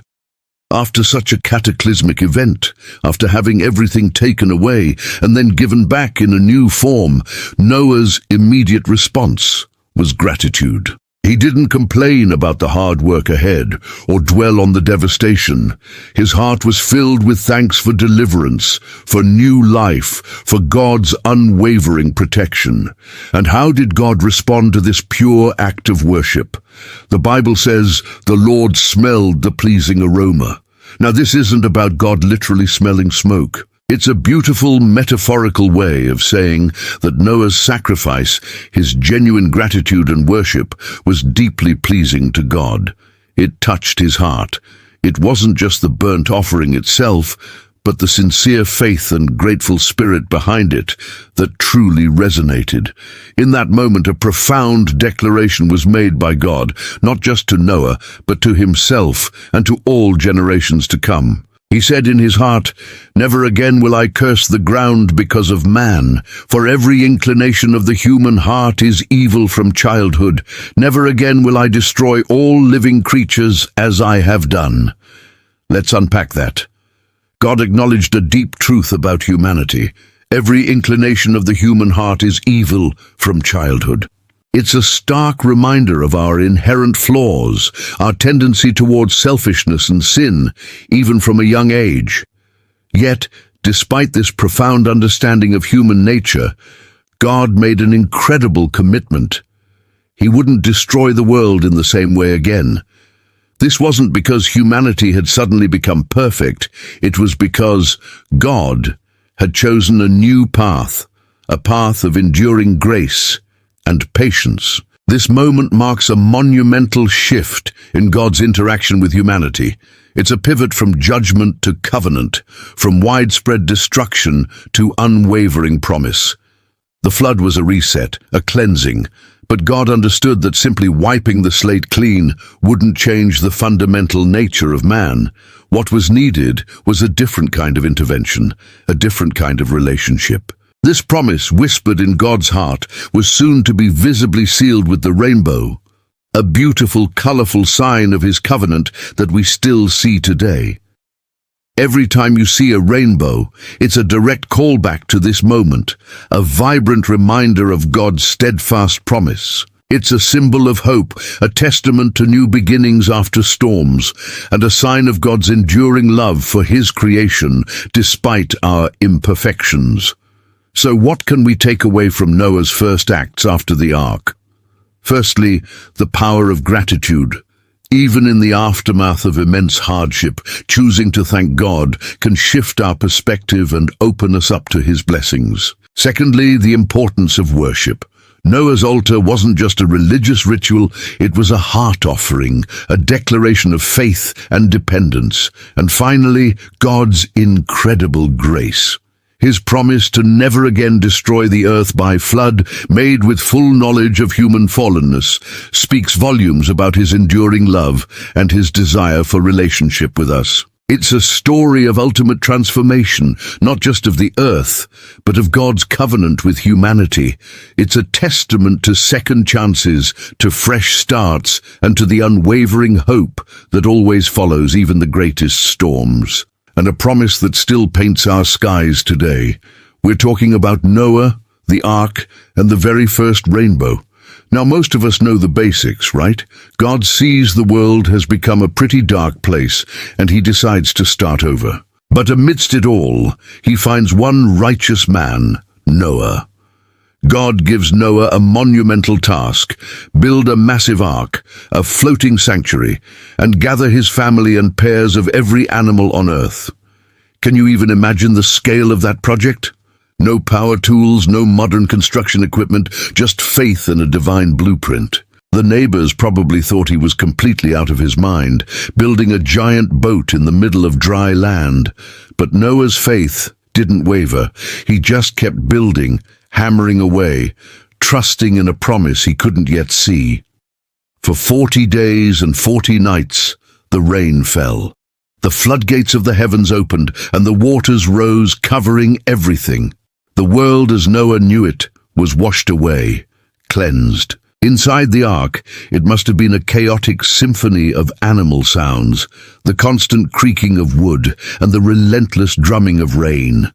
After such a cataclysmic event, after having everything taken away and then given back in a new form, Noah's immediate response was gratitude. He didn't complain about the hard work ahead or dwell on the devastation. His heart was filled with thanks for deliverance, for new life, for God's unwavering protection. And how did God respond to this pure act of worship? The Bible says, "The Lord smelled the pleasing aroma." Now, this isn't about God literally smelling smoke. It's a beautiful metaphorical way of saying that Noah's sacrifice, his genuine gratitude and worship, was deeply pleasing to God. It touched his heart. It wasn't just the burnt offering itself, but the sincere faith and grateful spirit behind it that truly resonated. In that moment, a profound declaration was made by God, not just to Noah, but to himself and to all generations to come. He said in his heart, "Never again will I curse the ground because of man, for every inclination of the human heart is evil from childhood. Never again will I destroy all living creatures as I have done." Let's unpack that. God acknowledged a deep truth about humanity. Every inclination of the human heart is evil from childhood. It's a stark reminder of our inherent flaws, our tendency towards selfishness and sin, even from a young age. Yet, despite this profound understanding of human nature, God made an incredible commitment. He wouldn't destroy the world in the same way again. This wasn't because humanity had suddenly become perfect. It was because God had chosen a new path, a path of enduring grace and patience. This moment marks a monumental shift in God's interaction with humanity. It's a pivot from judgment to covenant, from widespread destruction to unwavering promise. The flood was a reset, a cleansing, but God understood that simply wiping the slate clean wouldn't change the fundamental nature of man. What was needed was a different kind of intervention, a different kind of relationship. This promise, whispered in God's heart, was soon to be visibly sealed with the rainbow, a beautiful, colorful sign of his covenant that we still see today. Every time you see a rainbow, it's a direct callback to this moment, a vibrant reminder of God's steadfast promise. It's a symbol of hope, a testament to new beginnings after storms, and a sign of God's enduring love for his creation, despite our imperfections. So what can we take away from Noah's first acts after the ark? Firstly, the power of gratitude. Even in the aftermath of immense hardship, choosing to thank God can shift our perspective and open us up to his blessings. Secondly, the importance of worship. Noah's altar wasn't just a religious ritual, it was a heart offering, a declaration of faith and dependence. And finally, God's incredible grace. His promise to never again destroy the earth by flood, made with full knowledge of human fallenness, speaks volumes about his enduring love and his desire for relationship with us. It's a story of ultimate transformation, not just of the earth, but of God's covenant with humanity. It's a testament to second chances, to fresh starts, and to the unwavering hope that always follows even the greatest storms. And a promise that still paints our skies today. We're talking about Noah, the ark, and the very first rainbow. Now, most of us know the basics, right? God sees the world has become a pretty dark place, and he decides to start over. But amidst it all, he finds one righteous man, Noah. God gives Noah a monumental task: build a massive ark, a floating sanctuary, and gather his family and pairs of every animal on earth. Can you even imagine the scale of that project? No power tools, no modern construction equipment, just faith and a divine blueprint. The neighbors probably thought he was completely out of his mind, building a giant boat in the middle of dry land. But Noah's faith didn't waver. He just kept building, hammering away, trusting in a promise he couldn't yet see. For 40 days and 40 nights, the rain fell. The floodgates of the heavens opened, and the waters rose, covering everything. The world as Noah knew it was washed away, cleansed. Inside the ark, it must have been a chaotic symphony of animal sounds, the constant creaking of wood and the relentless drumming of rain.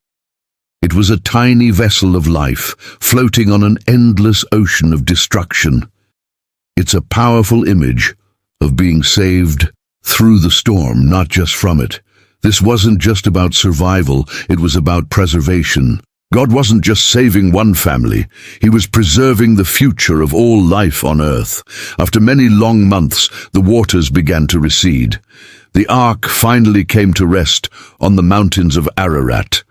It was a tiny vessel of life, floating on an endless ocean of destruction. It's a powerful image of being saved through the storm, not just from it. This wasn't just about survival, it was about preservation. God wasn't just saving one family, He was preserving the future of all life on earth. After many long months, the waters began to recede. The ark finally came to rest on the mountains of Ararat.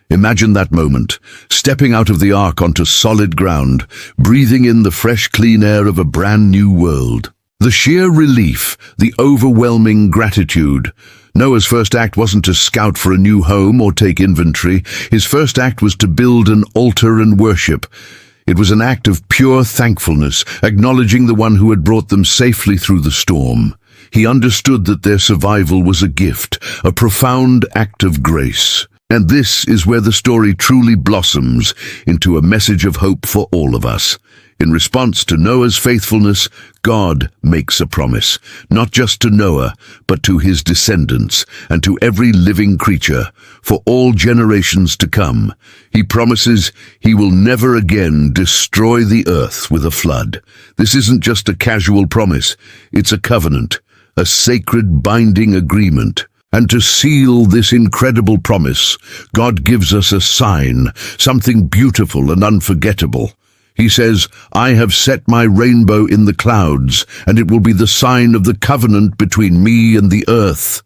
Imagine that moment, stepping out of the ark onto solid ground, breathing in the fresh, clean air of a brand new world. The sheer relief, the overwhelming gratitude. Noah's first act wasn't to scout for a new home or take inventory. His first act was to build an altar and worship. It was an act of pure thankfulness, acknowledging the one who had brought them safely through the storm. He understood that their survival was a gift, a profound act of grace. And this is where the story truly blossoms into a message of hope for all of us. In response to Noah's faithfulness, God makes a promise, not just to Noah, but to his descendants and to every living creature, for all generations to come. He promises he will never again destroy the earth with a flood. This isn't just a casual promise, it's a covenant, a sacred binding agreement. And to seal this incredible promise, God gives us a sign, something beautiful and unforgettable. He says, "I have set my rainbow in the clouds, and it will be the sign of the covenant between me and the earth.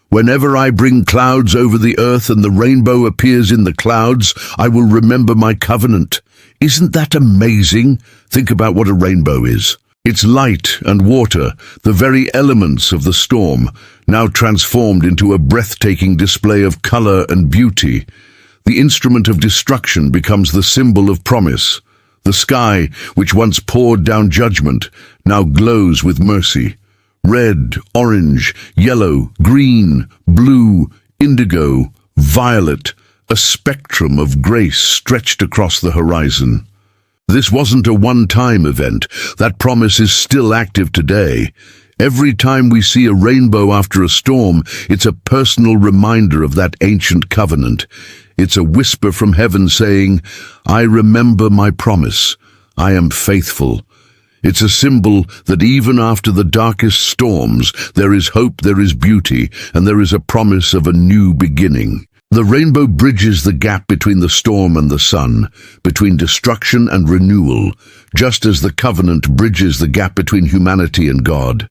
Whenever I bring clouds over the earth and the rainbow appears in the clouds, I will remember my covenant." Isn't that amazing? Think about what a rainbow is. It's light and water, the very elements of the storm, now transformed into a breathtaking display of color and beauty. The instrument of destruction becomes the symbol of promise. The sky, which once poured down judgment, now glows with mercy. Red, orange, yellow, green, blue, indigo, violet, a spectrum of grace stretched across the horizon. This wasn't a one-time event. That promise is still active today. Every time we see a rainbow after a storm, it's a personal reminder of that ancient covenant. It's a whisper from heaven saying, "I remember my promise. I am faithful." It's a symbol that even after the darkest storms, there is hope, there is beauty, and there is a promise of a new beginning. The rainbow bridges the gap between the storm and the sun, between destruction and renewal, just as the covenant bridges the gap between humanity and God.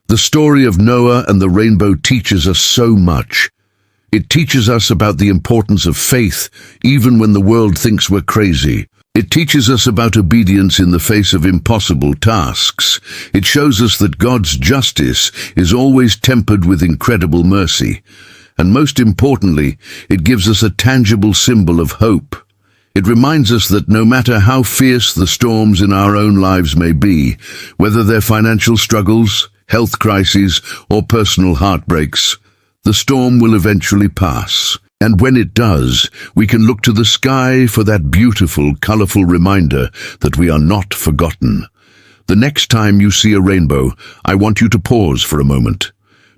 The story of Noah and the rainbow teaches us so much. It teaches us about the importance of faith, even when the world thinks we're crazy. It teaches us about obedience in the face of impossible tasks. It shows us that God's justice is always tempered with incredible mercy. And most importantly, it gives us a tangible symbol of hope. It reminds us that no matter how fierce the storms in our own lives may be, whether they're financial struggles, health crises, or personal heartbreaks, the storm will eventually pass. And when it does, we can look to the sky for that beautiful, colorful reminder that we are not forgotten. The next time you see a rainbow, I want you to pause for a moment.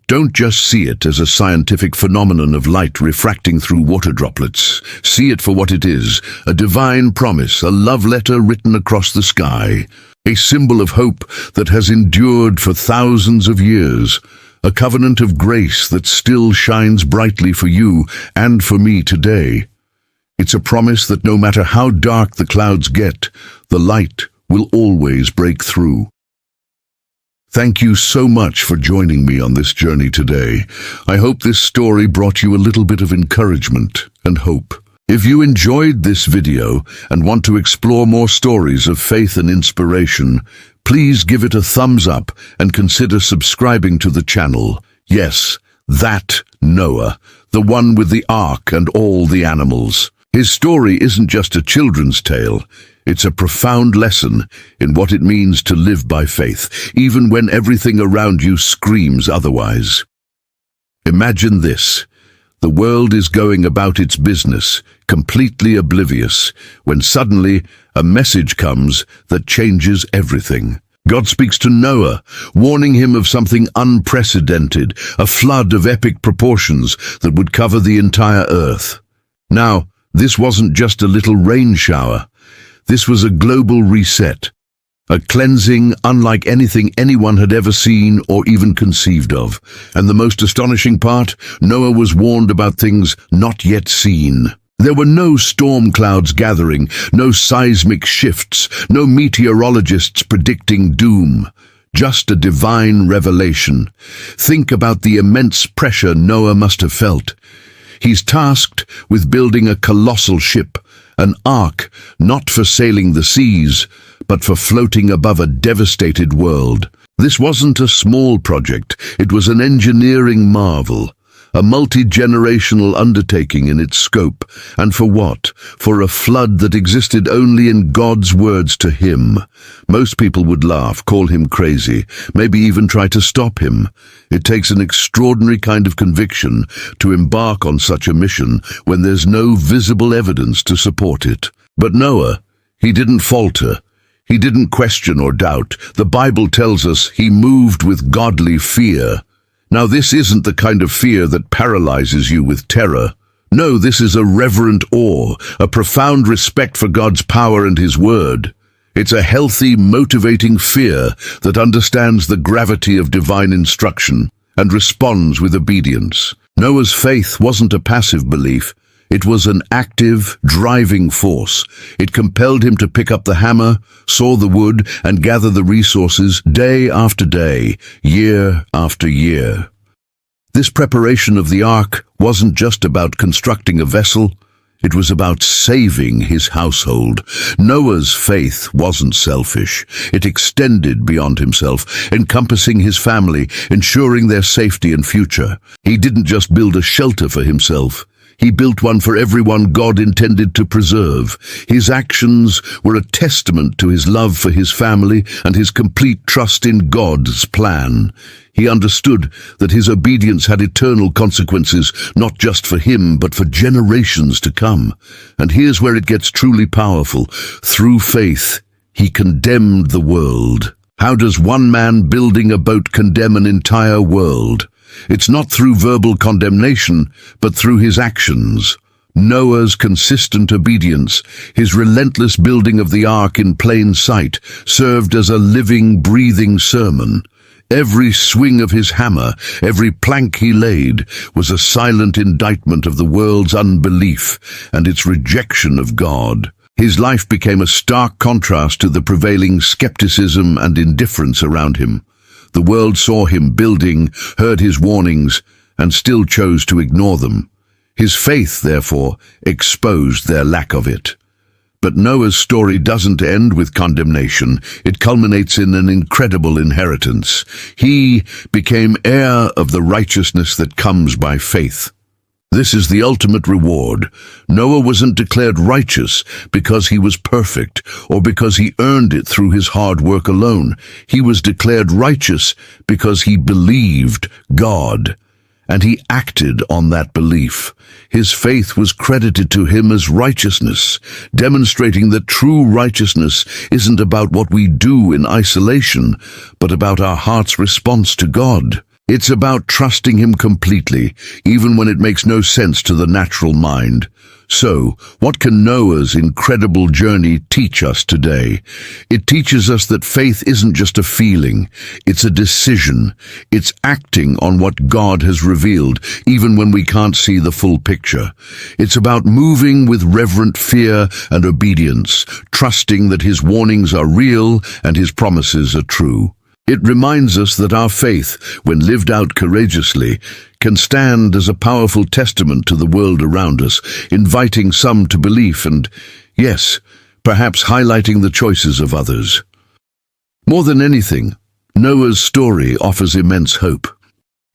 Don't just see it as a scientific phenomenon of light refracting through water droplets. See it for what it is, a divine promise, a love letter written across the sky, a symbol of hope that has endured for thousands of years, a covenant of grace that still shines brightly for you and for me today. It's a promise that no matter how dark the clouds get, the light will always break through. Thank you so much for joining me on this journey today. I hope this story brought you a little bit of encouragement and hope. If you enjoyed this video and want to explore more stories of faith and inspiration, please give it a thumbs up and consider subscribing to the channel. Yes, that Noah, the one with the ark and all the animals. His story isn't just a children's tale. It's a profound lesson in what it means to live by faith, even when everything around you screams otherwise. Imagine this. The world is going about its business, completely oblivious, when suddenly a message comes that changes everything. God speaks to Noah, warning him of something unprecedented, a flood of epic proportions that would cover the entire earth. Now, this wasn't just a little rain shower. This was a global reset, a cleansing unlike anything anyone had ever seen or even conceived of. And the most astonishing part, Noah was warned about things not yet seen. There were no storm clouds gathering, no seismic shifts, no meteorologists predicting doom. Just a divine revelation. Think about the immense pressure Noah must have felt. He's tasked with building a colossal ship, an ark not for sailing the seas, but for floating above a devastated world. This wasn't a small project, it was an engineering marvel, a multi-generational undertaking in its scope. And for what? For a flood that existed only in God's words to him. Most people would laugh, call him crazy, maybe even try to stop him. It takes an extraordinary kind of conviction to embark on such a mission when there's no visible evidence to support it. But Noah, he didn't falter. He didn't question or doubt. The Bible tells us he moved with godly fear. Now, this isn't the kind of fear that paralyzes you with terror. No, this is a reverent awe, a profound respect for God's power and his word. It's a healthy, motivating fear that understands the gravity of divine instruction and responds with obedience. Noah's faith wasn't a passive belief. It was an active, driving force. It compelled him to pick up the hammer, saw the wood, and gather the resources day after day, year after year. This preparation of the ark wasn't just about constructing a vessel. It was about saving his household. Noah's faith wasn't selfish. It extended beyond himself, encompassing his family, ensuring their safety and future. He didn't just build a shelter for himself. He built one for everyone God intended to preserve. His actions were a testament to his love for his family and his complete trust in God's plan. He understood that his obedience had eternal consequences, not just for him, but for generations to come. And here's where it gets truly powerful. Through faith, he condemned the world. How does one man building a boat condemn an entire world? It's not through verbal condemnation, but through his actions. Noah's consistent obedience, his relentless building of the ark in plain sight, served as a living, breathing sermon. Every swing of his hammer, every plank he laid, was a silent indictment of the world's unbelief and its rejection of God. His life became a stark contrast to the prevailing skepticism and indifference around him. The world saw him building, heard his warnings, and still chose to ignore them. His faith, therefore, exposed their lack of it. But Noah's story doesn't end with condemnation. It culminates in an incredible inheritance. He became heir of the righteousness that comes by faith. This is the ultimate reward. Noah wasn't declared righteous because he was perfect or because he earned it through his hard work alone. He was declared righteous because he believed God, and he acted on that belief. His faith was credited to him as righteousness, demonstrating that true righteousness isn't about what we do in isolation, but about our heart's response to God. It's about trusting him completely, even when it makes no sense to the natural mind. So, what can Noah's incredible journey teach us today? It teaches us that faith isn't just a feeling, it's a decision. It's acting on what God has revealed, even when we can't see the full picture. It's about moving with reverent fear and obedience, trusting that his warnings are real and his promises are true. It reminds us that our faith, when lived out courageously, can stand as a powerful testament to the world around us, inviting some to belief and, yes, perhaps highlighting the choices of others. More than anything, Noah's story offers immense hope.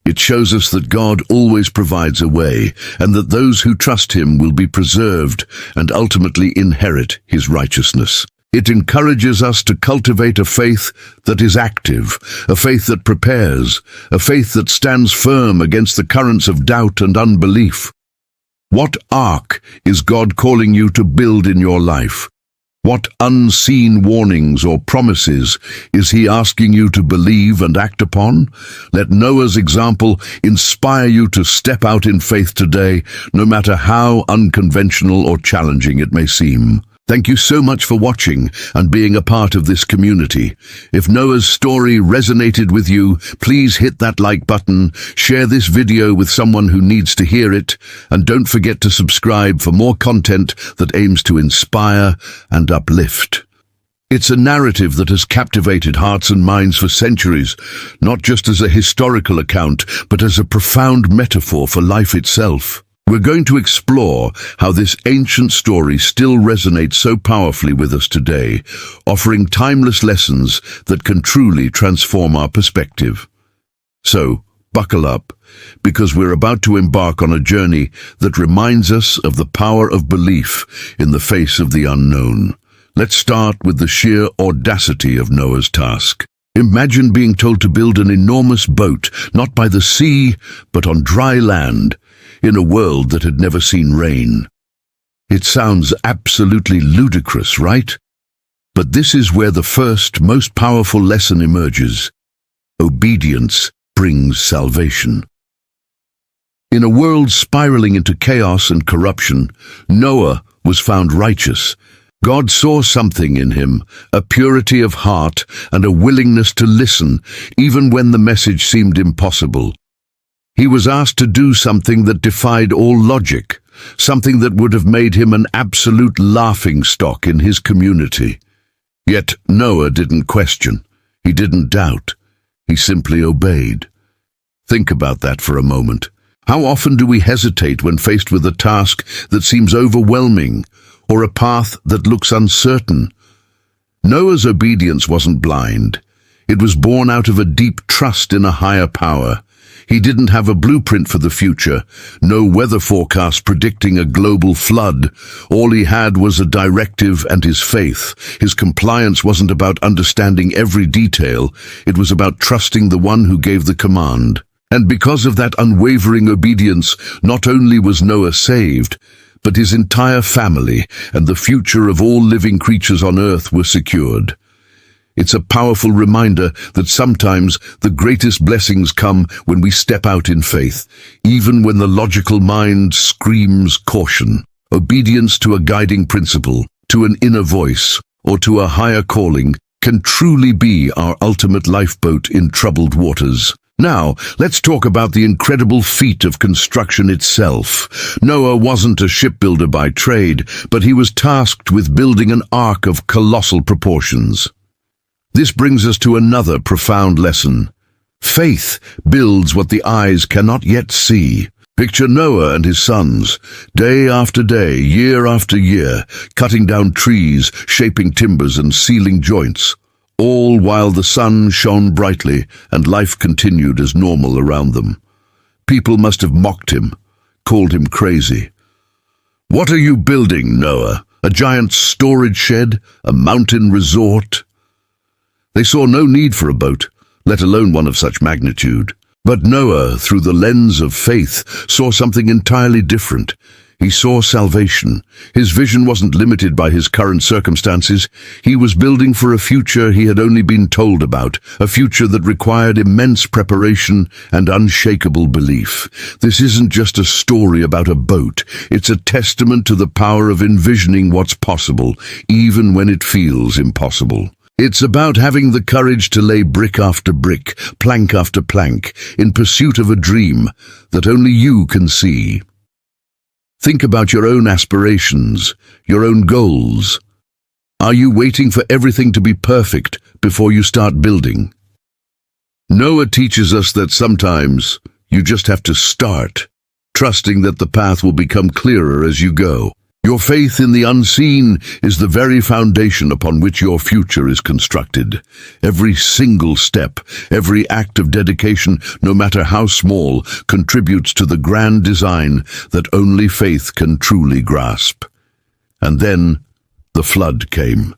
It shows us that God always provides a way, and that those who trust him will be preserved and ultimately inherit his righteousness. It encourages us to cultivate a faith that is active, a faith that prepares, a faith that stands firm against the currents of doubt and unbelief. What ark is God calling you to build in your life? What unseen warnings or promises is He asking you to believe and act upon? Let Noah's example inspire you to step out in faith today, no matter how unconventional or challenging it may seem. Thank you so much for watching and being a part of this community. If Noah's story resonated with you, please hit that like button, share this video with someone who needs to hear it, and don't forget to subscribe for more content that aims to inspire and uplift. It's a narrative that has captivated hearts and minds for centuries, not just as a historical account, but as a profound metaphor for life itself. We're going to explore how this ancient story still resonates so powerfully with us today, offering timeless lessons that can truly transform our perspective. So, buckle up, because we're about to embark on a journey that reminds us of the power of belief in the face of the unknown. Let's start with the sheer audacity of Noah's task. Imagine being told to build an enormous boat, not by the sea, but on dry land, in a world that had never seen rain. It sounds absolutely ludicrous, right? But this is where the first, most powerful lesson emerges. Obedience brings salvation. In a world spiraling into chaos and corruption, Noah was found righteous. God saw something in him, a purity of heart and a willingness to listen, even when the message seemed impossible. He was asked to do something that defied all logic, something that would have made him an absolute laughingstock in his community. Yet Noah didn't question. He didn't doubt. He simply obeyed. Think about that for a moment. How often do we hesitate when faced with a task that seems overwhelming, or a path that looks uncertain? Noah's obedience wasn't blind. It was born out of a deep trust in a higher power. He didn't have a blueprint for the future, no weather forecast predicting a global flood. All he had was a directive and his faith. His compliance wasn't about understanding every detail, it was about trusting the one who gave the command. And because of that unwavering obedience, not only was Noah saved, but his entire family and the future of all living creatures on earth were secured. It's a powerful reminder that sometimes the greatest blessings come when we step out in faith, even when the logical mind screams caution. Obedience to a guiding principle, to an inner voice, or to a higher calling can truly be our ultimate lifeboat in troubled waters. Now, let's talk about the incredible feat of construction itself. Noah wasn't a shipbuilder by trade, but he was tasked with building an ark of colossal proportions. This brings us to another profound lesson. Faith builds what the eyes cannot yet see. Picture Noah and his sons, day after day, year after year, cutting down trees, shaping timbers and sealing joints, all while the sun shone brightly and life continued as normal around them. People must have mocked him, called him crazy. What are you building, Noah? A giant storage shed? A mountain resort? They saw no need for a boat, let alone one of such magnitude. But Noah, through the lens of faith, saw something entirely different. He saw salvation. His vision wasn't limited by his current circumstances. He was building for a future he had only been told about, a future that required immense preparation and unshakable belief. This isn't just a story about a boat. It's a testament to the power of envisioning what's possible, even when it feels impossible. It's about having the courage to lay brick after brick, plank after plank, in pursuit of a dream that only you can see. Think about your own aspirations, your own goals. Are you waiting for everything to be perfect before you start building? Noah teaches us that sometimes you just have to start, trusting that the path will become clearer as you go. Your faith in the unseen is the very foundation upon which your future is constructed. Every single step, every act of dedication, no matter how small, contributes to the grand design that only faith can truly grasp. And then the flood came.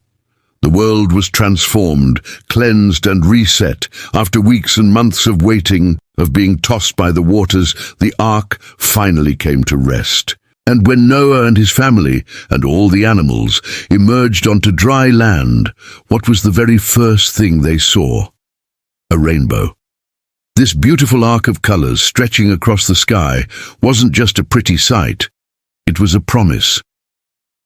The world was transformed, cleansed and reset. After weeks and months of waiting, of being tossed by the waters, the ark finally came to rest. And when Noah and his family, and all the animals, emerged onto dry land, what was the very first thing they saw? A rainbow. This beautiful arc of colors stretching across the sky wasn't just a pretty sight, it was a promise.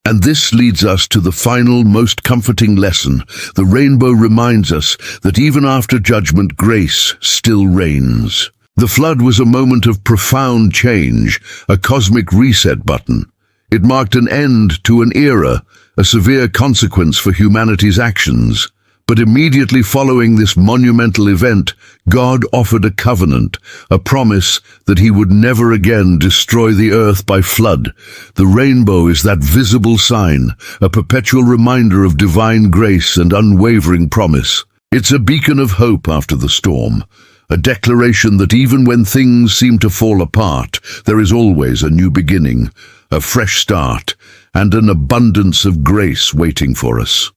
And this leads us to the final, most comforting lesson. The rainbow reminds us that even after judgment, grace still reigns. The flood was a moment of profound change, a cosmic reset button. It marked an end to an era, a severe consequence for humanity's actions. But immediately following this monumental event, God offered a covenant, a promise that he would never again destroy the earth by flood. The rainbow is that visible sign, a perpetual reminder of divine grace and unwavering promise. It's a beacon of hope after the storm, a declaration that even when things seem to fall apart, there is always a new beginning, a fresh start, and an abundance of grace waiting for us.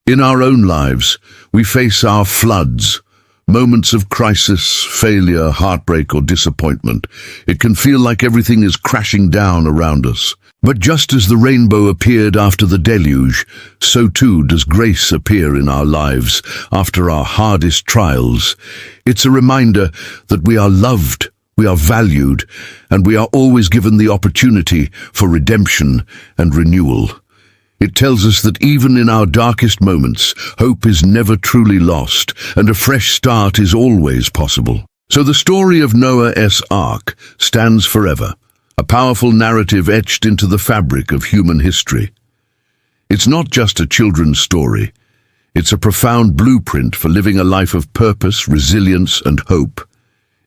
In our own lives, we face our floods, moments of crisis, failure, heartbreak, or disappointment. It can feel like everything is crashing down around us. But just as the rainbow appeared after the deluge, so too does grace appear in our lives after our hardest trials. It's a reminder that we are loved, we are valued, and we are always given the opportunity for redemption and renewal. It tells us that even in our darkest moments, hope is never truly lost, and a fresh start is always possible. So the story of Noah's Ark stands forever, a powerful narrative etched into the fabric of human history. It's not just a children's story. It's a profound blueprint for living a life of purpose, resilience, and hope.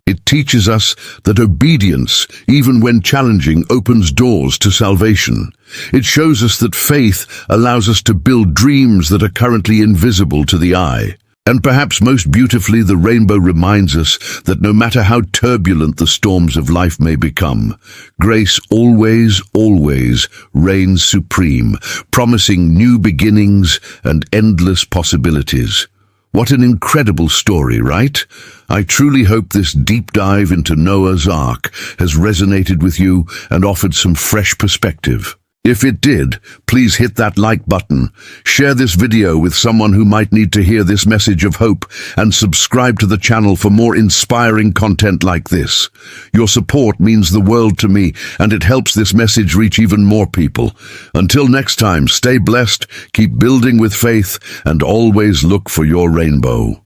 It teaches us that obedience, even when challenging, opens doors to salvation. It shows us that faith allows us to build dreams that are currently invisible to the eye. And perhaps most beautifully, the rainbow reminds us that no matter how turbulent the storms of life may become, grace always, always reigns supreme, promising new beginnings and endless possibilities. What an incredible story, right? I truly hope this deep dive into Noah's Ark has resonated with you and offered some fresh perspective. If it did, please hit that like button, share this video with someone who might need to hear this message of hope, and subscribe to the channel for more inspiring content like this. Your support means the world to me, and it helps this message reach even more people. Until next time, stay blessed, keep building with faith, and always look for your rainbow.